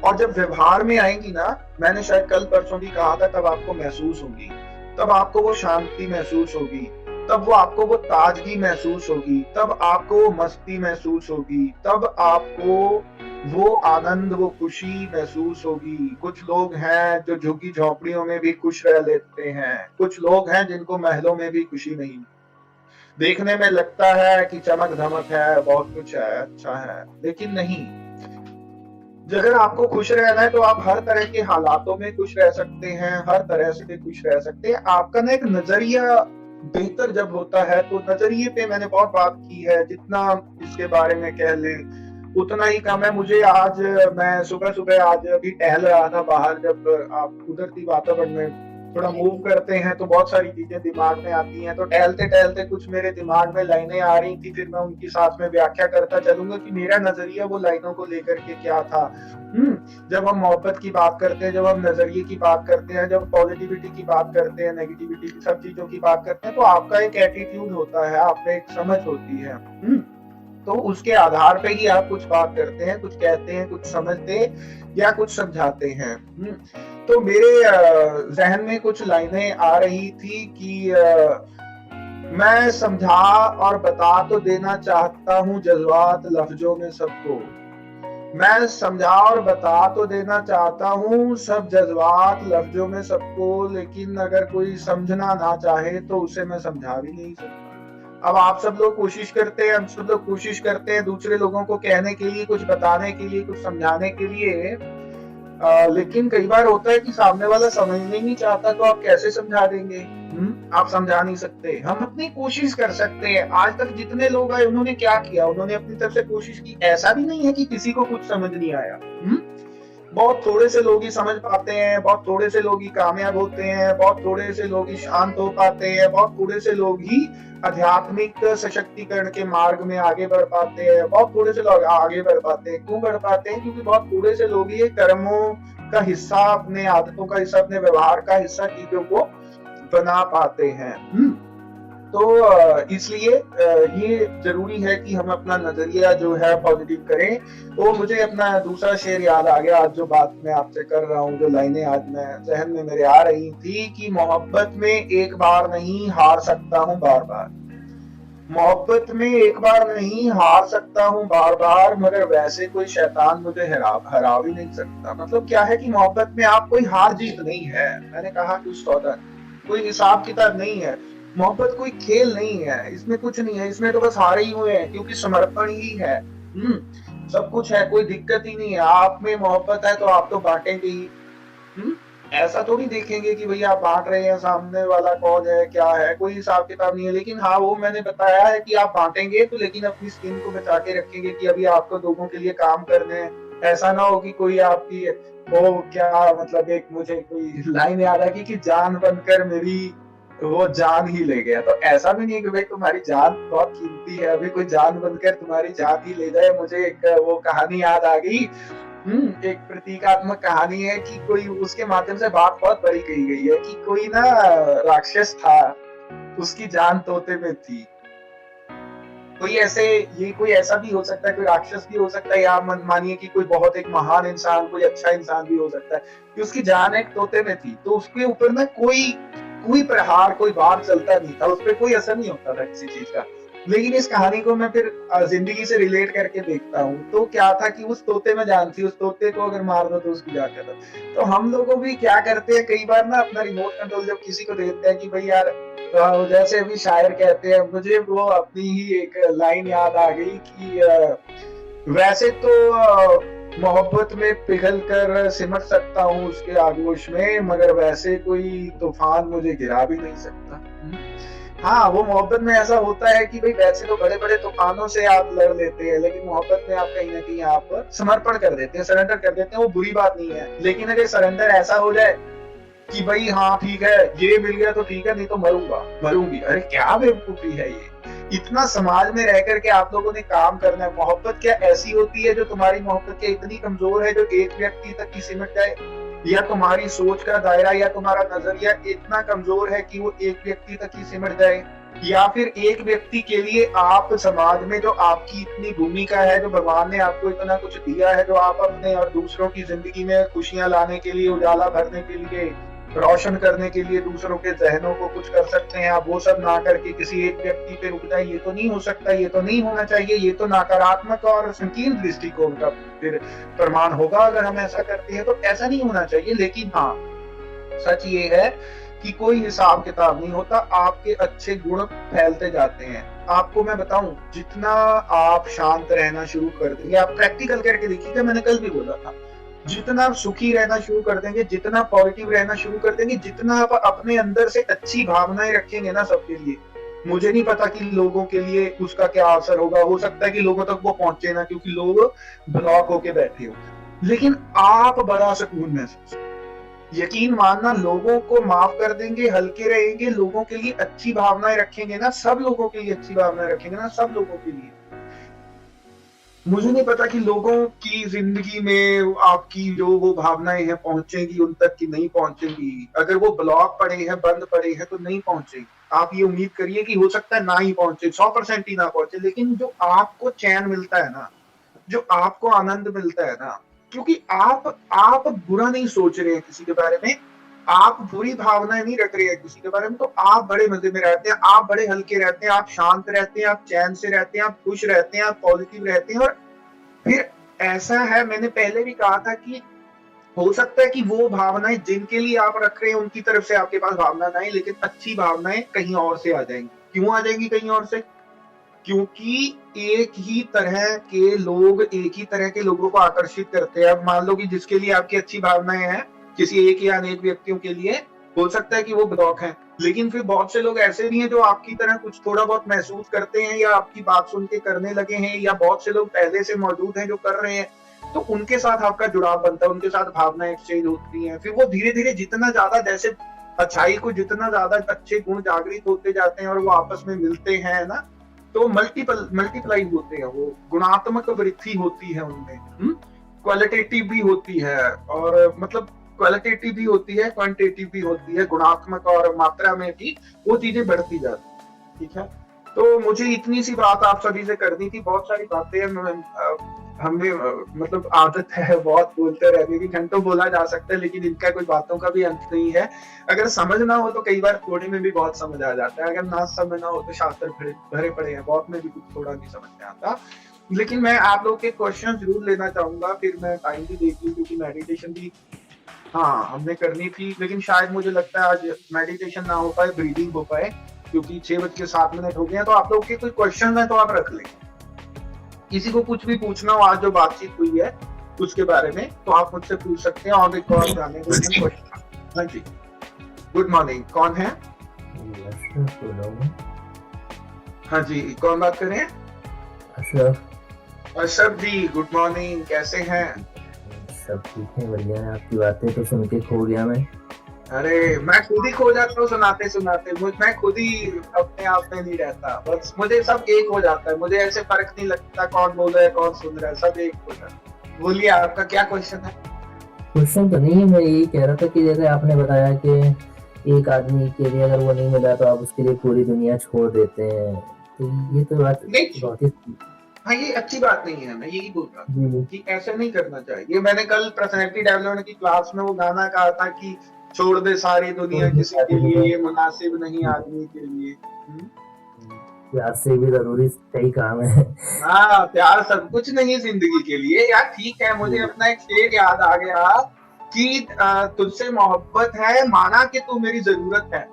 और जब व्यवहार में आएंगी ना, मैंने शायद कल परसों भी कहा था, तब आपको महसूस होगी, तब आपको वो शांति महसूस होगी, तब वो आपको वो ताजगी महसूस होगी, तब आपको वो मस्ती महसूस होगी, तब आपको वो आनंद, वो खुशी महसूस होगी। कुछ लोग हैं जो झुग्गी झोपड़ियों में भी खुश रह लेते हैं, कुछ लोग हैं जिनको महलों में भी खुशी नहीं। देखने में लगता है कि चमक धमक है, बहुत कुछ है, अच्छा है, लेकिन नहीं। अगर आपको खुश रहना है तो आप हर तरह के हालातों में खुश रह सकते हैं, हर तरह से खुश रह सकते हैं। आपका ना एक नजरिया बेहतर जब होता है, तो नजरिए पे मैंने बहुत बात की है, जितना इसके बारे में कह लें उतना ही कम है। मुझे आज, मैं सुबह सुबह आज अभी टहल रहा था बाहर, जब आप कुदरती वातावरण में थोड़ा मूव करते हैं तो बहुत सारी चीजें दिमाग में आती हैं। तो टहलते टहलते कुछ मेरे दिमाग में लाइनें आ रही थी, फिर मैं उनकी साथ में व्याख्या करता चलूंगा कि मेरा नजरिया वो लाइनों को लेकर के क्या था। जब हम मोहब्बत की बात करते हैं, जब हम नजरिए की बात करते हैं, जब पॉजिटिविटी की बात करते हैं, नेगेटिविटी की, सब चीजों की बात करते हैं, तो आपका एक एटीट्यूड होता है, आपका एक समझ होती है। तो उसके आधार पे ही आप कुछ बात करते हैं, कुछ कहते हैं, कुछ समझते या कुछ समझाते हैं। तो मेरे जहन में कुछ लाइनें आ रही थी कि मैं समझा और बता तो देना चाहता हूँ जज्बात लफ्जों में सबको। मैं समझा और बता तो देना चाहता हूँ सब जज्बात लफ्जों में सबको, लेकिन अगर कोई समझना ना चाहे तो उसे मैं समझा भी नहीं सकता। अब आप सब लोग कोशिश करते हैं, हम सब लोग कोशिश करते हैं दूसरे लोगों को कहने के लिए, कुछ बताने के लिए, कुछ समझाने के लिए, लेकिन कई बार होता है कि सामने वाला समझने ही नहीं चाहता, तो आप कैसे समझा देंगे? आप समझा नहीं सकते। हम अपनी कोशिश कर सकते हैं। आज तक जितने लोग आए उन्होंने क्या किया? उन्होंने अपनी तरफ से कोशिश की। ऐसा भी नहीं है कि किसी को कुछ समझ नहीं आया। बहुत थोड़े से लोग ही समझ पाते हैं, बहुत थोड़े से लोग ही कामयाब होते हैं, बहुत थोड़े से लोग ही शांत हो पाते हैं, बहुत थोड़े से लोग ही आध्यात्मिक सशक्तिकरण के मार्ग में आगे बढ़ पाते हैं, बहुत थोड़े से लोग आगे बढ़ पाते हैं। क्यों बढ़ पाते हैं? क्योंकि बहुत थोड़े से लोग ही कर्मों का हिस्सा, अपने आदतों का हिस्सा, अपने व्यवहार का हिस्सा चीजों को बना पाते हैं। तो इसलिए ये जरूरी है कि हम अपना नजरिया जो है पॉजिटिव करें। तो मुझे अपना दूसरा शेर याद आ गया आज, जो बात मैं आपसे कर रहा हूँ, जो लाइनें आज मैं जहन में मेरे आ रही थी कि मोहब्बत में एक बार नहीं हार सकता हूँ बार बार। मोहब्बत में एक बार नहीं हार सकता हूँ बार बार, मगर वैसे कोई शैतान मुझे हरा भी नहीं सकता। मतलब क्या है कि मोहब्बत में आप कोई हार जीत नहीं है। मैंने कहा कि सौदा कोई हिसाब किताब नहीं है। मोहब्बत कोई खेल नहीं है, इसमें कुछ नहीं है, इसमें तो बस हारे ही हुए हैं, क्योंकि समर्पण ही है। सब कुछ है, कोई दिक्कत ही नहीं है। आप में मोहब्बत है तो आप तो बांटेंगे ही। ऐसा थोड़ी देखेंगे कि भैया आप बांट रहे हैं, सामने वाला कौन है, क्या है, कोई हिसाब किताब नहीं है। लेकिन हाँ, वो मैंने बताया है कि आप बांटेंगे तो, लेकिन अपनी स्किन को बचा के रखेंगे कि अभी आपको लोगों के लिए काम करने हैं। ऐसा ना हो कि कोई आपकी वो क्या, मतलब एक मुझे कोई लाइन याद है कि जान बनकर मेरी वो जान ही ले गया। तो ऐसा भी नहीं कि भाई तुम्हारी जान बहुत कीमती है, अभी कोई जान बनकर तुम्हारी जान ही ले जाए। मुझे एक वो कहानी याद आ गई। एक प्रतीकात्मक कहानी है कि कोई, उसके माध्यम से बात बहुत बड़ी कही गई है कि कोई ना राक्षस था, उसकी जान तोते में थी। कोई ऐसे, ये कोई ऐसा भी हो सकता है, कोई राक्षस भी हो सकता है, या मानिए कि कोई बहुत एक महान इंसान, कोई अच्छा इंसान भी हो सकता है कि उसकी जान एक तोते में थी। तो उसके ऊपर ना कोई कोई प्रहार, कोई वार चलता नहीं था, उस पर कोई असर नहीं होता था किसी चीज का। लेकिन इस कहानी को मैं फिर जिंदगी से रिलेट करके देखता हूँ, तो क्या था कि उस तोते में जान थी, उस तोते को अगर मार दो तो उसकी जान खत्म। तो हम लोगों भी क्या करते हैं कई बार ना, अपना रिमोट कंट्रोल जब किसी को देते हैं कि भाई यार, जैसे अभी शायर कहते हैं, मुझे वो अपनी ही एक लाइन याद आ गई कि वैसे तो मोहब्बत में पिघल कर सिमट सकता हूँ उसके आगोश में, मगर वैसे कोई तूफान मुझे गिरा भी नहीं सकता। हाँ, वो मोहब्बत में ऐसा होता है कि भाई वैसे तो बड़े बड़े तूफानों से आप लड़ लेते हैं, लेकिन मोहब्बत में आप कहीं ना कहीं आप समर्पण कर देते हैं, सरेंडर कर देते हैं। वो बुरी बात नहीं है, लेकिन अगर सरेंडर ऐसा हो जाए कि भाई हाँ ठीक है, ये मिल गया तो ठीक है, नहीं तो मरूंगा, मरूंगी, अरे क्या बेवकूफी है ये। इतना समाज में रह करके आप लोगों ने काम करना है। मोहब्बत क्या ऐसी होती है जो तुम्हारी मोहब्बत क्या इतनी कमजोर है जो एक व्यक्ति तक ही सिमट जाए, या तुम्हारी सोच का दायरा या तुम्हारा नजरिया इतना कमजोर है कि वो एक व्यक्ति तक ही सिमट जाए, या फिर एक व्यक्ति के लिए आप समाज में जो आपकी इतनी भूमिका है, जो भगवान ने आपको इतना कुछ दिया है, जो आप अपने और दूसरों की जिंदगी में खुशियां लाने के लिए, उजाला भरने के लिए, रोशन करने के लिए, दूसरों के जहनों को कुछ कर सकते हैं, आप वो सब ना करके किसी एक व्यक्ति पे रुक जाए। ये तो नहीं हो सकता, ये तो नहीं होना चाहिए, ये तो नकारात्मक और संकीर्ण दृष्टिकोण का फिर प्रमाण होगा अगर हम ऐसा करते हैं। तो ऐसा नहीं होना चाहिए। लेकिन हाँ, सच ये है कि कोई हिसाब किताब नहीं होता, आपके अच्छे गुण फैलते जाते हैं। आपको मैं बताऊं, जितना आप शांत रहना शुरू कर देंगे, आप प्रैक्टिकल करके देखिएगा, मैंने कल भी बोला था, जितना आप सुखी रहना शुरू कर देंगे, जितना पॉजिटिव रहना शुरू कर देंगे, जितना आप अपने अंदर से अच्छी भावनाएं रखेंगे ना सबके लिए, मुझे नहीं पता कि लोगों के लिए उसका क्या असर होगा। हो सकता है कि लोगों तक वो पहुंचे ना, क्योंकि लोग ब्लॉक होके बैठे हो, लेकिन आप बड़ा सुकून महसूस, यकीन मानना, लोगों को माफ कर देंगे, हल्के रहेंगे, लोगों के लिए अच्छी भावनाएं रखेंगे ना, सब लोगों के लिए अच्छी भावनाएं रखेंगे ना, सब लोगों के लिए। मुझे नहीं पता कि लोगों की जिंदगी में आपकी जो वो भावनाएं हैं पहुंचेंगी उन तक कि नहीं पहुंचेंगी। अगर वो ब्लॉक पड़े हैं, बंद पड़े हैं, तो नहीं पहुंचेगी। आप ये उम्मीद करिए कि हो सकता है ना ही पहुंचे, 100% ही ना पहुंचे, लेकिन जो आपको चैन मिलता है ना, जो आपको आनंद मिलता है ना, क्योंकि आप बुरा नहीं सोच रहे हैं किसी के बारे में, आप बुरी भावनाएं नहीं रख रहे हैं किसी के बारे में, तो आप बड़े मजे में रहते हैं, आप बड़े हल्के रहते हैं, आप शांत रहते हैं, आप चैन से रहते हैं, आप खुश रहते हैं, आप पॉजिटिव रहते हैं। और फिर ऐसा है, मैंने पहले भी कहा था कि हो सकता है कि वो भावनाएं जिनके लिए आप रख रहे हैं उनकी तरफ से आपके पास भावना ना आए, लेकिन अच्छी भावनाएं कहीं और से आ जाएंगी। क्यों आ जाएंगी कहीं और से? क्योंकि एक ही तरह के लोग एक ही तरह के लोगों को आकर्षित करते हैं। अब मान लो कि जिसके लिए आपकी अच्छी भावनाएं हैं, किसी एक या अनेक व्यक्तियों के लिए, हो सकता है कि वो ब्लॉक हैं, लेकिन फिर बहुत से लोग ऐसे भी हैं जो आपकी तरह कुछ थोड़ा बहुत महसूस करते हैं या आपकी बात सुन के करने लगे हैं, या बहुत से लोग पहले से मौजूद हैं जो कर रहे हैं, तो उनके साथ आपका जुड़ाव बनता है, उनके साथ भावनाएं एक्सचेंज होती हैं। फिर वो धीरे धीरे जितना ज्यादा, जैसे अच्छाई को जितना ज्यादा अच्छे गुण जागृत होते जाते हैं और वो आपस में मिलते हैं ना, तो मल्टीप्लाई होते हैं, वो गुणात्मक वृद्धि होती है उनमें, क्वालिटेटिव भी होती है, और मतलब क्वालिटेटिव भी होती है, क्वांटिटेटिव भी होती है, गुणात्मक और मात्रा में भी वो चीजें बढ़ती जाती है। ठीक है, तो मुझे इतनी सी बात आप सभी से करनी थी। बहुत सारी बातें हमें मतलब आदत है बहुत बोलते रहने की, घंटों बोला जा सकता है, लेकिन इनका कोई बातों का भी अंत नहीं है। अगर समझ ना हो तो कई बार थोड़े में भी बहुत समझ आ जाता है, अगर ना समझ ना हो तो शास्त्र भरे पड़े हैं, बहुत में भी कुछ थोड़ा नहीं समझ में आता। लेकिन मैं आप लोगों के क्वेश्चन जरूर लेना चाहूंगा, फिर मैं टाइम भी देख लूं, क्योंकि मेडिटेशन भी हाँ हमने करनी थी, लेकिन शायद मुझे लगता है आज मेडिटेशन ना हो पाए, ब्रीदिंग हो पाए, क्योंकि 6:07 हो गए हैं। तो आप लोग के कोई क्वेश्चन है तो आप रख लें, किसी को कुछ भी पूछना हो आज जो बातचीत हुई है उसके बारे में, तो आप मुझसे पूछ सकते हैं। और एक और जाने को हाँ जी, गुड मॉर्निंग, कौन है? हाँ जी, कौन बात कर रहे हैं? अशरफ जी, गुड मॉर्निंग, कैसे हैं? सब ठीक है, बढ़िया है। आपकी बातें तो सुन के खो गया मैं। अरे मैं खुद ही खो जाता हूँ सुनाते सुनाते, मैं खुद ही अपने आप में नहीं रहता, बस मुझे सब एक हो जाता है, मुझे ऐसे फर्क नहीं लगता कौन बोल रहा है कौन सुन रहा है, सब एक हो जाता है। बोलिए, आपका क्या क्वेश्चन है? क्वेश्चन तो नहीं है, मैं यही कह रहा था कि जैसे आपने बताया कि एक आदमी के लिए अगर वो नहीं मिला तो आप उसके लिए पूरी दुनिया छोड़ देते हैं, तो ये तो बात बहुत ही हाँ, ये अच्छी बात नहीं है, मैं यही बोल रहा हूँ कि ऐसे नहीं करना चाहिए। मैंने कल पर्सनैलिटी डेवलपमेंट की क्लास में वो गाना कहा था कि छोड़ दे सारी दुनिया किसी के लिए, ये मुनासिब नहीं आदमी के लिए। प्यार से भी जरूरी सही काम है। हाँ, प्यार सब कुछ नहीं जिंदगी के लिए यार। ठीक है, मुझे अपना एक शेर याद आ गया कि तुझसे मोहब्बत है, माना कि तू मेरी जरूरत है।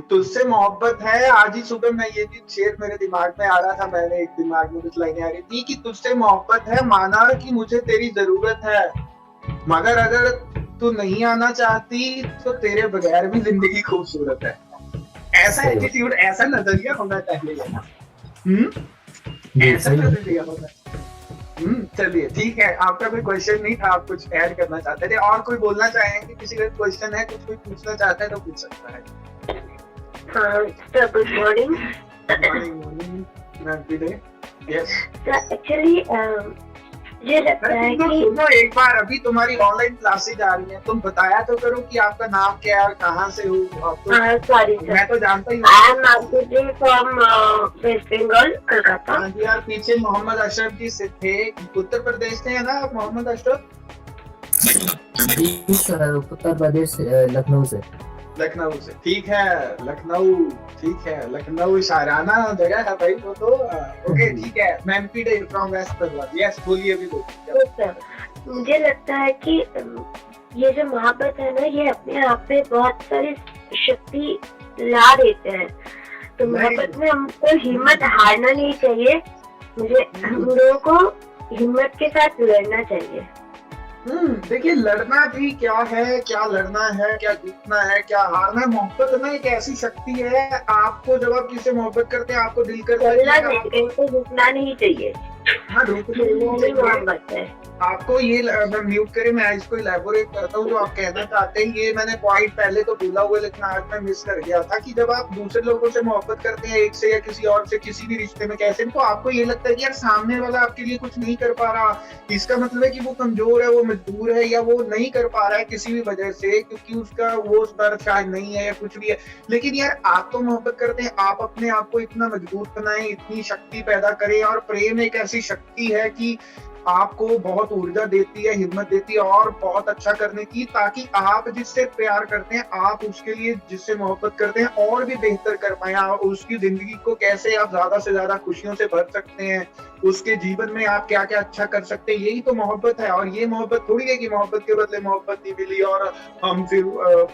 तुझसे मोहब्बत है, आज ही सुबह मैं ये भी शेर मेरे दिमाग में आ रहा था, मैंने एक दिमाग में कुछ लाइनें आ रही थी कि तुझसे मोहब्बत है, माना कि मुझे तेरी जरूरत है, मगर अगर तू नहीं आना चाहती तो तेरे बगैर भी जिंदगी खूबसूरत है। ऐसा एटीट्यूड, ऐसा नजरिया होना चाहिए। ऐसा नजरिया होना। चलिए ठीक है, आपका कोई क्वेश्चन नहीं था, आप कुछ ऐड करना चाहते थे, और कोई बोलना चाहेंगे? किसी का क्वेश्चन है, कुछ कोई पूछना चाहता है तो पूछ सकता है। Good morning. यस, एक्चुअली मुझे लगता है कि सुनो एक बार, अभी तुम्हारी ऑनलाइन क्लासेज आ रही हैं, तुम बताया तो करो कि आपका नाम क्या है और कहाँ से हो आप? तो सॉरी मैं तो जानता ही I am marketing from West Bengal, Calcutta. हाँ जी, यार पीछे मोहम्मद अशरफ जी से थे, उत्तर प्रदेश से है ना आप मोहम्मद अशरफ? उत्तर प्रदेश, लखनऊ से। लखनऊ से, ठीक है, लखनऊ, ठीक है, लखनऊ शायराना जगह है भाई वो तो। ओके ठीक है, मैं MP from West Bengal. Yes, बोलिए, अभी बोलिए। मुझे लगता है कि ये जो मोहब्बत है ना, ये अपने आप में बहुत सारी शक्ति ला देते हैं। तो मोहब्बत में हमको हिम्मत हारना नहीं चाहिए। हम लोगों को हिम्मत के साथ लड़ना चाहिए। देखिए, लड़ना भी क्या है, क्या लड़ना है, क्या जीतना है, क्या हारना है। मोहब्बत ना एक ऐसी शक्ति है, आपको जब आप किसी से मोहब्बत करते हैं, आपको दिल करता है इनको रुकना नहीं चाहिए। हाँ, मोहब्बत है। आपको ये मैं म्यूट करे, मैं इसको इलेबोरेट करता हूँ जो आप कहना चाहते हैं। ये मैंने पॉइंट पहले तो बोला हुआ, लेकिन आज मैं मिस कर गया था कि जब आप दूसरे लोगों से मोहब्बत करते हैं, एक से या किसी और से, किसी भी रिश्ते में कैसे, तो आपको ये लगता है कि यार सामने वाला आपके लिए कुछ नहीं कर पा रहा, इसका मतलब है कि वो कमजोर है, वो मजबूर है, या वो नहीं कर पा रहा है किसी भी वजह से, क्योंकि उसका वो स्तर शायद नहीं है या कुछ भी है। लेकिन यार आप तो मोहब्बत करते हैं, आप अपने आप को इतना मजबूत बनाएं, इतनी शक्ति पैदा करें। और प्रेम एक ऐसी शक्ति है कि आपको बहुत ऊर्जा देती है, हिम्मत देती है और बहुत अच्छा करने की, ताकि आप जिससे प्यार करते हैं, आप उसके लिए जिससे मोहब्बत करते हैं और भी बेहतर कर पाए। आप उसकी जिंदगी को कैसे आप ज्यादा से ज्यादा खुशियों से भर सकते हैं, उसके जीवन में आप क्या क्या अच्छा कर सकते हैं, यही तो मोहब्बत है। और ये मोहब्बत थोड़ी है कि मोहब्बत के बदले मोहब्बत नहीं मिली और हम फिर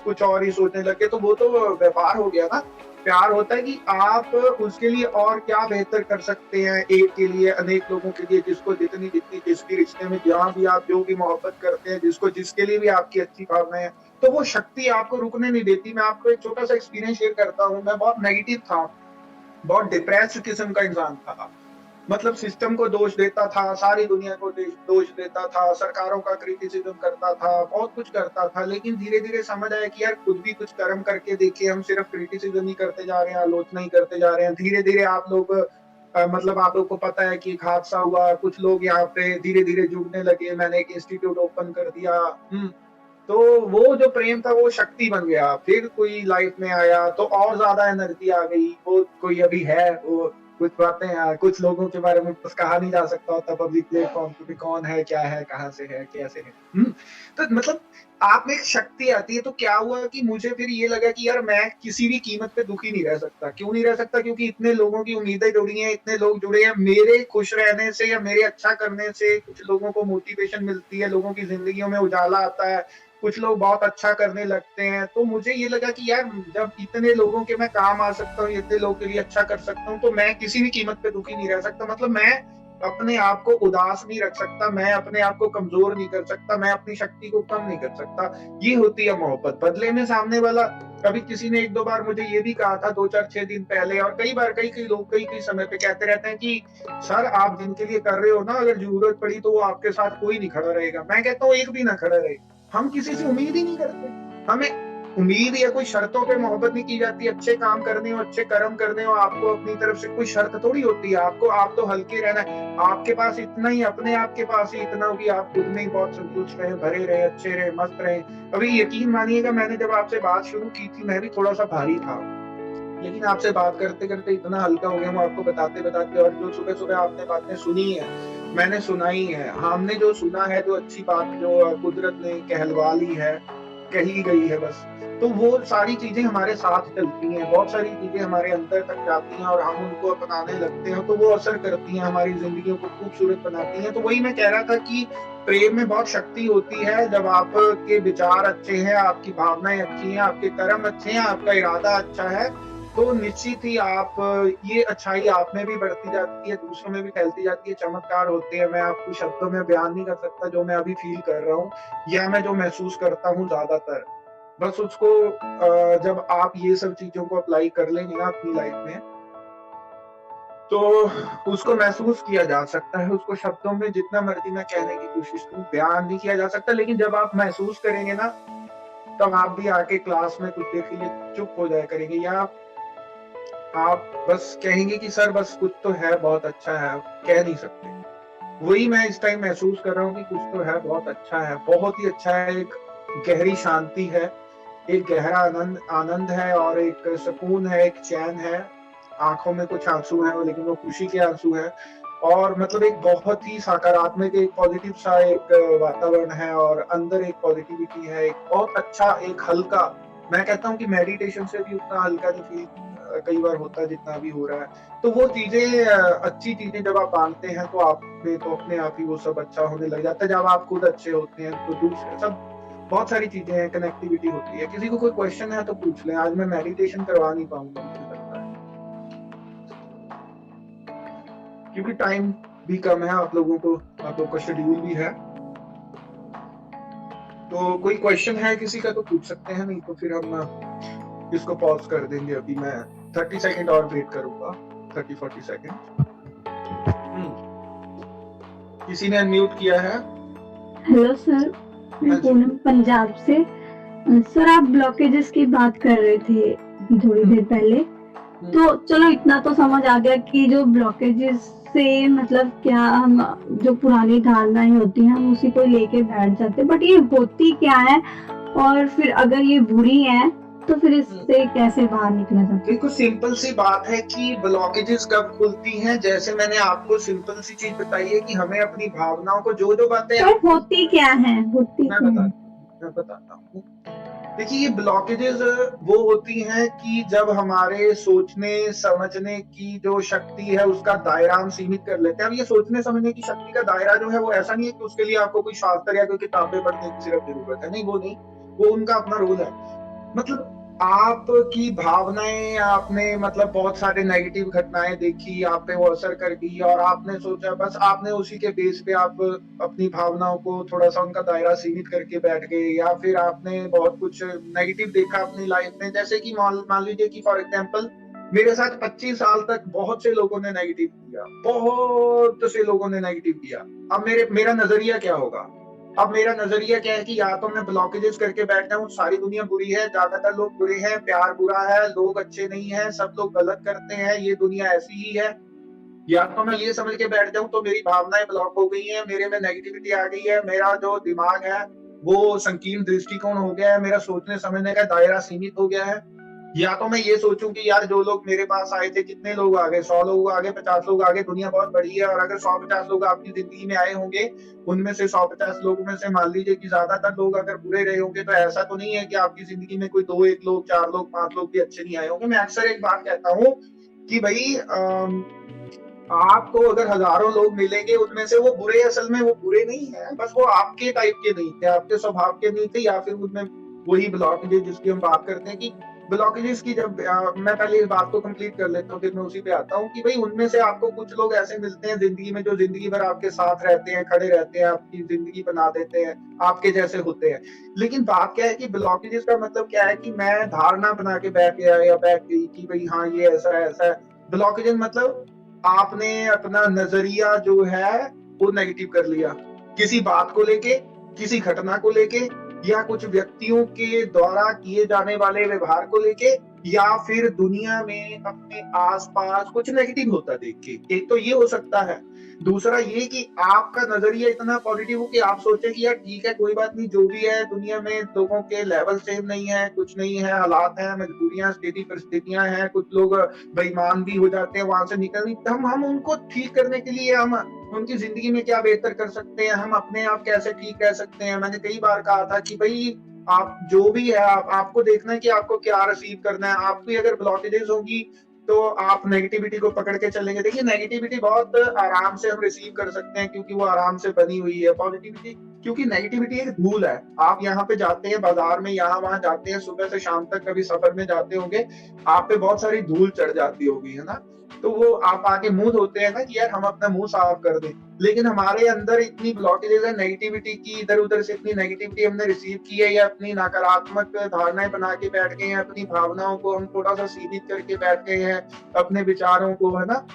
कुछ और ही सोचने लगे, तो वो तो व्यापार हो गया ना। प्यार होता है कि आप उसके लिए और क्या बेहतर कर सकते हैं, एक के लिए, अनेक लोगों के लिए, जिसको जितनी जितनी जिस भी रिश्ते में जहाँ भी आप जो भी मोहब्बत करते हैं, जिसको जिसके लिए भी आपकी अच्छी भावनाएं हैं, तो वो शक्ति आपको रुकने नहीं देती। मैं आपको एक छोटा सा एक्सपीरियंस शेयर करता हूँ। मैं बहुत नेगेटिव था, बहुत डिप्रेस्ड किस्म का इंसान था। मतलब सिस्टम को दोष देता था, सारी दुनिया को दोष देता था, सरकारों का क्रिटिसिज्म करता था, बहुत कुछ करता था। लेकिन धीरे धीरे समझ आया कि यार खुद भी कुछ कर्म करके देखिए, हम सिर्फ क्रिटिसिज्म ही करते जा रहे हैं, आलोचना ही करते जा रहे हैं। धीरे धीरे आप लोग मतलब आप लोग को पता है कि एक हादसा हुआ, कुछ लोग यहाँ पे धीरे धीरे जुड़ने लगे, मैंने एक इंस्टीट्यूट ओपन कर दिया। तो वो जो प्रेम था वो शक्ति बन गया। फिर कोई लाइफ में आया तो और ज्यादा एनर्जी आ गई। वो कोई अभी है, वो कुछ बातें कुछ लोगों के बारे में बस कहा नहीं जा सकता होता पब्लिक प्लेटफॉर्म पे, कौन है, क्या है, कहाँ से है, कैसे है। तो मतलब आप में एक शक्ति आती है। तो क्या हुआ कि मुझे फिर ये लगा कि यार मैं किसी भी कीमत पे दुखी नहीं रह सकता। क्यों नहीं रह सकता? क्योंकि इतने लोगों की उम्मीदें जुड़ी हैं, इतने लोग जुड़े हैं। मेरे खुश रहने से या मेरे अच्छा करने से कुछ लोगों को मोटिवेशन मिलती है, लोगों की जिंदगियों में उजाला आता है, कुछ लोग बहुत अच्छा करने लगते हैं। तो मुझे ये लगा कि यार जब इतने लोगों के मैं काम आ सकता हूँ, इतने लोगों के लिए अच्छा कर सकता हूँ, तो मैं किसी भी कीमत पे दुखी नहीं रह सकता। मतलब मैं अपने आप को उदास नहीं रख सकता, मैं अपने आप को कमजोर नहीं कर सकता, मैं अपनी शक्ति को कम नहीं कर सकता। ये होती है मोहब्बत। बदले में सामने वाला, कभी किसी ने एक दो बार मुझे ये भी कहा था 2-4-6 दिन पहले, और कई बार कई लोग कई समय पे कहते रहते हैं कि सर आप जिनके लिए कर रहे हो ना, अगर जरूरत पड़ी तो वो आपके साथ कोई नहीं खड़ा रहेगा। मैं कहता हूँ एक भी ना खड़ा रहे। हम किसी से उम्मीद ही नहीं करते। हमें उम्मीद या कोई शर्तों पे मोहब्बत नहीं की जाती। अच्छे काम करने हो, अच्छे कर्म करने हो, आपको अपनी तरफ से कोई शर्त थोड़ी होती है। आप तो हल्के रहना है। आपके पास इतना ही, अपने आप के पास ही इतना हो कि आप खुद में ही बहुत संतुष्ट रहे, भरे रहे, अच्छे रहे, मस्त रहे। अभी यकीन मानिएगा, मैंने जब आपसे बात शुरू की थी, मैं भी थोड़ा सा भारी था, लेकिन आपसे बात करते करते इतना हल्का हो गया, मैं आपको बताते बताते। और जो सुबह सुबह आपने बातें सुनी है, मैंने सुनाई है, हमने जो सुना है, जो अच्छी बात जो कुदरत ने कहलवा ली है, कही गई है बस, तो वो सारी चीजें हमारे साथ चलती हैं। बहुत सारी चीजें हमारे अंदर तक जाती हैं और हम उनको अपनाने लगते हैं, तो वो असर करती हैं, हमारी जिंदगी को खूबसूरत बनाती हैं। तो वही मैं कह रहा था कि प्रेम में बहुत शक्ति होती है। जब आपके विचार अच्छे हैं, आपकी भावनाएं अच्छी हैं, आपके कर्म अच्छे हैं, आपका इरादा अच्छा है, तो निश्चित ही आप ये अच्छाई आप में भी बढ़ती जाती है, दूसरों में भी फैलती जाती है, चमत्कार होते हैं। मैं आपको शब्दों में बयान नहीं कर सकता जो मैं अभी फील कर रहा हूँ या मैं जो महसूस करता हूँ ज्यादातर। बस उसको जब आप ये सब चीजों को अप्लाई कर लेंगे ना अपनी लाइफ में, तो उसको महसूस किया जा सकता है। उसको शब्दों में जितना मर्जी मैं कहने की कोशिश करूँ, बयान नहीं किया जा सकता। लेकिन जब आप महसूस करेंगे ना, तब आप भी आके क्लास में कुछ देर के लिए चुप हो जाया करेंगे, या आप बस कहेंगे कि सर बस कुछ तो है, बहुत अच्छा है, कह नहीं सकते। वही मैं इस टाइम महसूस कर रहा हूँ कि कुछ तो है, बहुत अच्छा है, बहुत ही अच्छा है। एक गहरी शांति है, एक गहरा आनंद आनंद है, और एक सुकून है, एक चैन है। आंखों में कुछ आंसू है, लेकिन वो खुशी के आंसू है। और मतलब एक बहुत ही सकारात्मक, एक पॉजिटिव सा एक वातावरण है, और अंदर एक पॉजिटिविटी है, एक बहुत अच्छा, एक हल्का। मैं कहता हूँ कि मेडिटेशन से भी उतना हल्का नहीं फील कई बार होता है जितना भी हो रहा है। तो वो चीजें, अच्छी चीजें जब आप मानते हैं, तो आप में तो अपने आप ही वो सब अच्छा होने लग जाता है। जब आप खुद अच्छे होते हैं तो दूसरे सब बहुत सारी चीजें हैं, कनेक्टिविटी होती है। किसी को कोई क्वेश्चन है तो पूछ लें। आज मैं मेडिटेशन करवा नहीं पाऊंगा, मुझे लगता है, क्योंकि टाइम भी कम है, आप लोगों का शेड्यूल भी है। तो कोई क्वेश्चन है किसी का तो पूछ सकते हैं, नहीं तो फिर हम इसको पॉज कर देंगे। अभी मैं 30 सेकंड और वेट करूंगा, 30-40 सेकंड। किसी ने अनम्यूट किया है? हेलो सर, मैं पूनम पंजाब से। सर आप ब्लॉकेजेस की बात कर रहे थे थोड़ी देर पहले, तो चलो इतना तो समझ आ गया कि जो ब्लॉकेजेस से मतलब क्या, हम जो पुरानी धारणाएं होती हैं हम उसी को लेके बैठ जाते हैं, बट ये होती क्या है, और फिर अगर ये बुरी है तो फिर इससे कैसे बाहर निकला जाता है? देखो, सिंपल सी बात है कि ब्लॉकेजेस कब खुलती हैं। जैसे मैंने आपको सिंपल सी चीज बताई है कि हमें अपनी भावनाओं को जो बातें तो होती क्या है, मैं बताता हूँ। देखिए, ये ब्लॉकेजेस वो होती हैं कि जब हमारे सोचने समझने की जो शक्ति है उसका दायरा हम सीमित कर लेते हैं। अब ये सोचने समझने की शक्ति का दायरा जो है वो ऐसा नहीं है कि उसके लिए आपको कोई शास्त्र या कोई किताबें पढ़ने की सिर्फ जरूरत है, नहीं, वो नहीं, वो उनका अपना रोल है। मतलब आपकी भावनाएं, आपने मतलब बहुत सारे नेगेटिव घटनाएं देखी, आप पे वो असर कर गई और आपने सोचा बस आपने उसी के बेस पे आप अपनी भावनाओं को थोड़ा सा उनका दायरा सीमित करके बैठ गए, या फिर आपने बहुत कुछ नेगेटिव देखा अपनी लाइफ में। जैसे कि मान लीजिए कि फॉर एग्जांपल मेरे साथ 25 साल तक बहुत से लोगों ने नेगेटिव किया, बहुत से लोगों ने नेगेटिव किया। अब मेरा नजरिया क्या होगा? अब मेरा नजरिया क्या है कि या तो मैं ब्लॉकेजेस करके बैठ जाऊं, सारी दुनिया बुरी है, ज्यादातर लोग बुरे हैं, प्यार बुरा है, लोग अच्छे नहीं हैं, सब लोग गलत करते हैं, ये दुनिया ऐसी ही है। या तो मैं ये समझ के बैठ जाऊं तो मेरी भावनाएं ब्लॉक हो गई हैं, मेरे में नेगेटिविटी आ गई है, मेरा जो दिमाग है वो संकीर्ण दृष्टिकोण हो गया है, मेरा सोचने समझने का दायरा सीमित हो गया है। या तो मैं ये सोचूं कि यार जो लोग मेरे पास आए थे, कितने लोग आ गए, 100 लोग आ गए, 50 लोग आ गए, दुनिया बहुत बड़ी है, और अगर 100-50 लोग आपकी जिंदगी में आए होंगे, उनमें से 100-50 लोगों में से मान लीजिए कि ज्यादातर लोग अगर बुरे रहे होंगे, तो ऐसा तो नहीं है कि आपकी जिंदगी में कोई 2-1 लोग, 4 लोग, 5 लोग भी अच्छे नहीं आए होंगे। मैं अक्सर एक बात कहता हूँ कि भाई आपको अगर हजारों लोग मिलेंगे, उनमें से वो बुरे असल में वो बुरे नहीं है, बस वो आपके टाइप के नहीं थे, आपके स्वभाव के नहीं थे, या फिर उनमें वही ब्लॉकेजेस जिसकी हम बात करते हैं कि ब्लॉकेजेस की। जब मैं पहले इस बात को कंप्लीट कर लेता हूँ, फिर मैं उसी पे आता हूँ कि भाई उनमें से आपको कुछ लोग ऐसे मिलते हैं जिंदगी में जो जिंदगी भर आपके साथ रहते हैं, खड़े रहते हैं, आपकी जिंदगी बना देते हैं, आपके जैसे होते हैं। लेकिन बात क्या है कि ब्लॉकेजेस का मतलब क्या है कि मैं धारणा बना के बैठ गया या बैठ गई कि भाई हाँ ये ऐसा है, ऐसा है। ब्लॉकेजेस मतलब आपने अपना नजरिया जो है वो नेगेटिव कर लिया, किसी बात को लेके, किसी घटना को लेके, या कुछ व्यक्तियों के द्वारा किए जाने वाले व्यवहार को लेके, या फिर दुनिया में अपने आसपास कुछ नेगेटिव होता देख के। एक तो ये हो सकता है। दूसरा ये कि आपका नजरिया इतना पॉजिटिव हो कि आप सोचे कि यार ठीक है, कोई बात नहीं, जो भी है दुनिया में लोगों के लेवल सेम नहीं है, कुछ नहीं है, हालात हैं, मजबूरियां, स्थिति परिस्थितियां हैं, कुछ लोग बेईमान भी हो जाते हैं, वहां से निकलने हम उनको ठीक करने के लिए हम उनकी जिंदगी में क्या बेहतर कर सकते हैं, हम अपने आप कैसे ठीक रह सकते हैं। मैंने कई बार कहा था कि भाई आप जो भी है, आपको देखना है कि आपको क्या रिसीव करना है। आपकी अगर ब्लॉकेजेस होगी तो आप नेगेटिविटी को पकड़ के चलेंगे। देखिए, नेगेटिविटी बहुत आराम से हम रिसीव कर सकते हैं क्योंकि वो आराम से बनी हुई है। पॉजिटिविटी, क्योंकि नेगेटिविटी एक धूल है। आप यहाँ पे जाते हैं बाजार में, यहाँ वहां जाते हैं, सुबह से शाम तक कभी सफर में जाते होंगे, आप पे बहुत सारी धूल चढ़ जाती होगी, है ना। तो वो आप आके मुंह धोते हैं ना कि यार हम अपना मुंह साफ कर दें, लेकिन हमारे अंदर इतनी ब्लॉकेजेस है नेगेटिविटी की, इधर उधर से इतनी नेगेटिविटी हमने रिसीव की है, या अपनी नकारात्मक धारणाएं बना के बैठ गए हैं, अपनी भावनाओं को हम थोड़ा सा सीमित करके बैठ गए हैं, अपने विचारों को, है ना,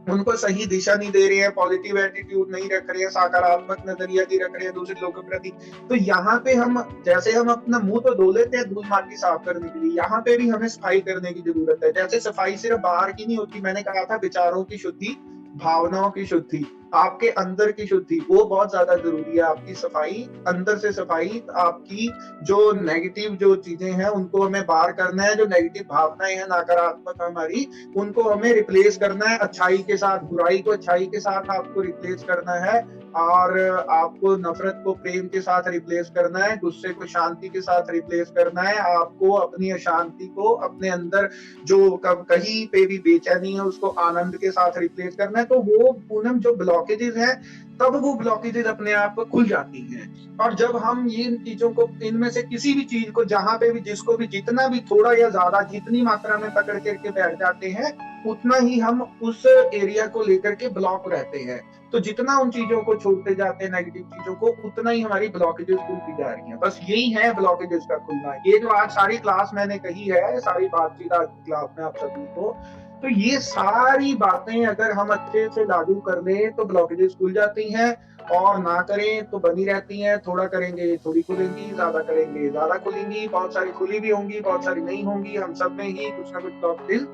उनको सही दिशा नहीं दे रहे हैं, पॉजिटिव एटीट्यूड नहीं रख रहे हैं, सकारात्मक नजरिया नहीं रख रहे हैं दूसरे लोगों के प्रति। तो यहाँ पे हम जैसे हम अपना मुंह तो धो लेते हैं धूल माटी साफ करने के लिए, यहाँ पे भी हमें सफाई करने की जरूरत है। जैसे सफाई सिर्फ बाहर की नहीं होती, मैंने कहा था विचारों की शुद्धि, भावनाओं की शुद्धि, आपके अंदर की शुद्धि, वो बहुत ज्यादा जरूरी है। आपकी सफाई, अंदर से सफाई, आपकी जो नेगेटिव जो चीजें हैं उनको हमें बाहर करना है, जो नेगेटिव भावनाएं हैं, नकारात्मक हमारी, उनको हमें रिप्लेस करना है अच्छाई के साथ, बुराई को अच्छाई के साथ आपको रिप्लेस करना है। और आपको नफरत को प्रेम के साथ रिप्लेस करना है, गुस्से को शांति के साथ रिप्लेस करना है, आपको अपनी अशांति को अपने अंदर जो कहीं पे भी बेचैनी है उसको आनंद के साथ रिप्लेस करना है। तो वो पूनम जो ब्लॉकेजेस है, तब वो ब्लॉकेजेस अपने आप खुल जाती हैं। और जब हम ये इन चीजों को, इनमें से किसी भी चीज को जहां पे भी जिसको भी जितना भी थोड़ा या ज्यादा जितनी मात्रा में पकड़ करके बैठ जाते हैं, उतना ही हम उस एरिया को लेकर के ब्लॉक रहते हैं। तो जितना उन चीजों को छोड़ते जाते हैं, नेगेटिव चीजों को, उतना ही हमारी ब्लॉकेजेस खुलती जा रही हैं। बस यही है ब्लॉकेजेस का खुलना। ये जो आज सारी क्लास मैंने कही है, सारी बातचीत आज क्लास में आप सभी को, तो ये सारी बातें अगर हम अच्छे से लागू कर लें तो ब्लॉकेजेस खुल जाती हैं, और ना करें तो बनी रहती हैं। थोड़ा करेंगे थोड़ी खुलेंगी, ज्यादा करेंगे ज्यादा खुलेंगी, बहुत सारी खुली भी होंगी, बहुत सारी नहीं होंगी। हम सब में ही कुछ ना कुछ ब्लॉकेजेस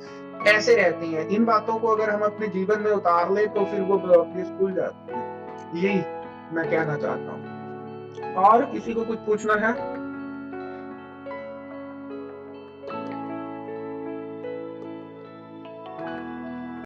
ऐसे रहती हैं। इन बातों को अगर हम अपने जीवन में उतार ले तो फिर वो ब्लॉकेज खुल जाती है। यही मैं कहना चाहता हूँ। और किसी को कुछ पूछना है?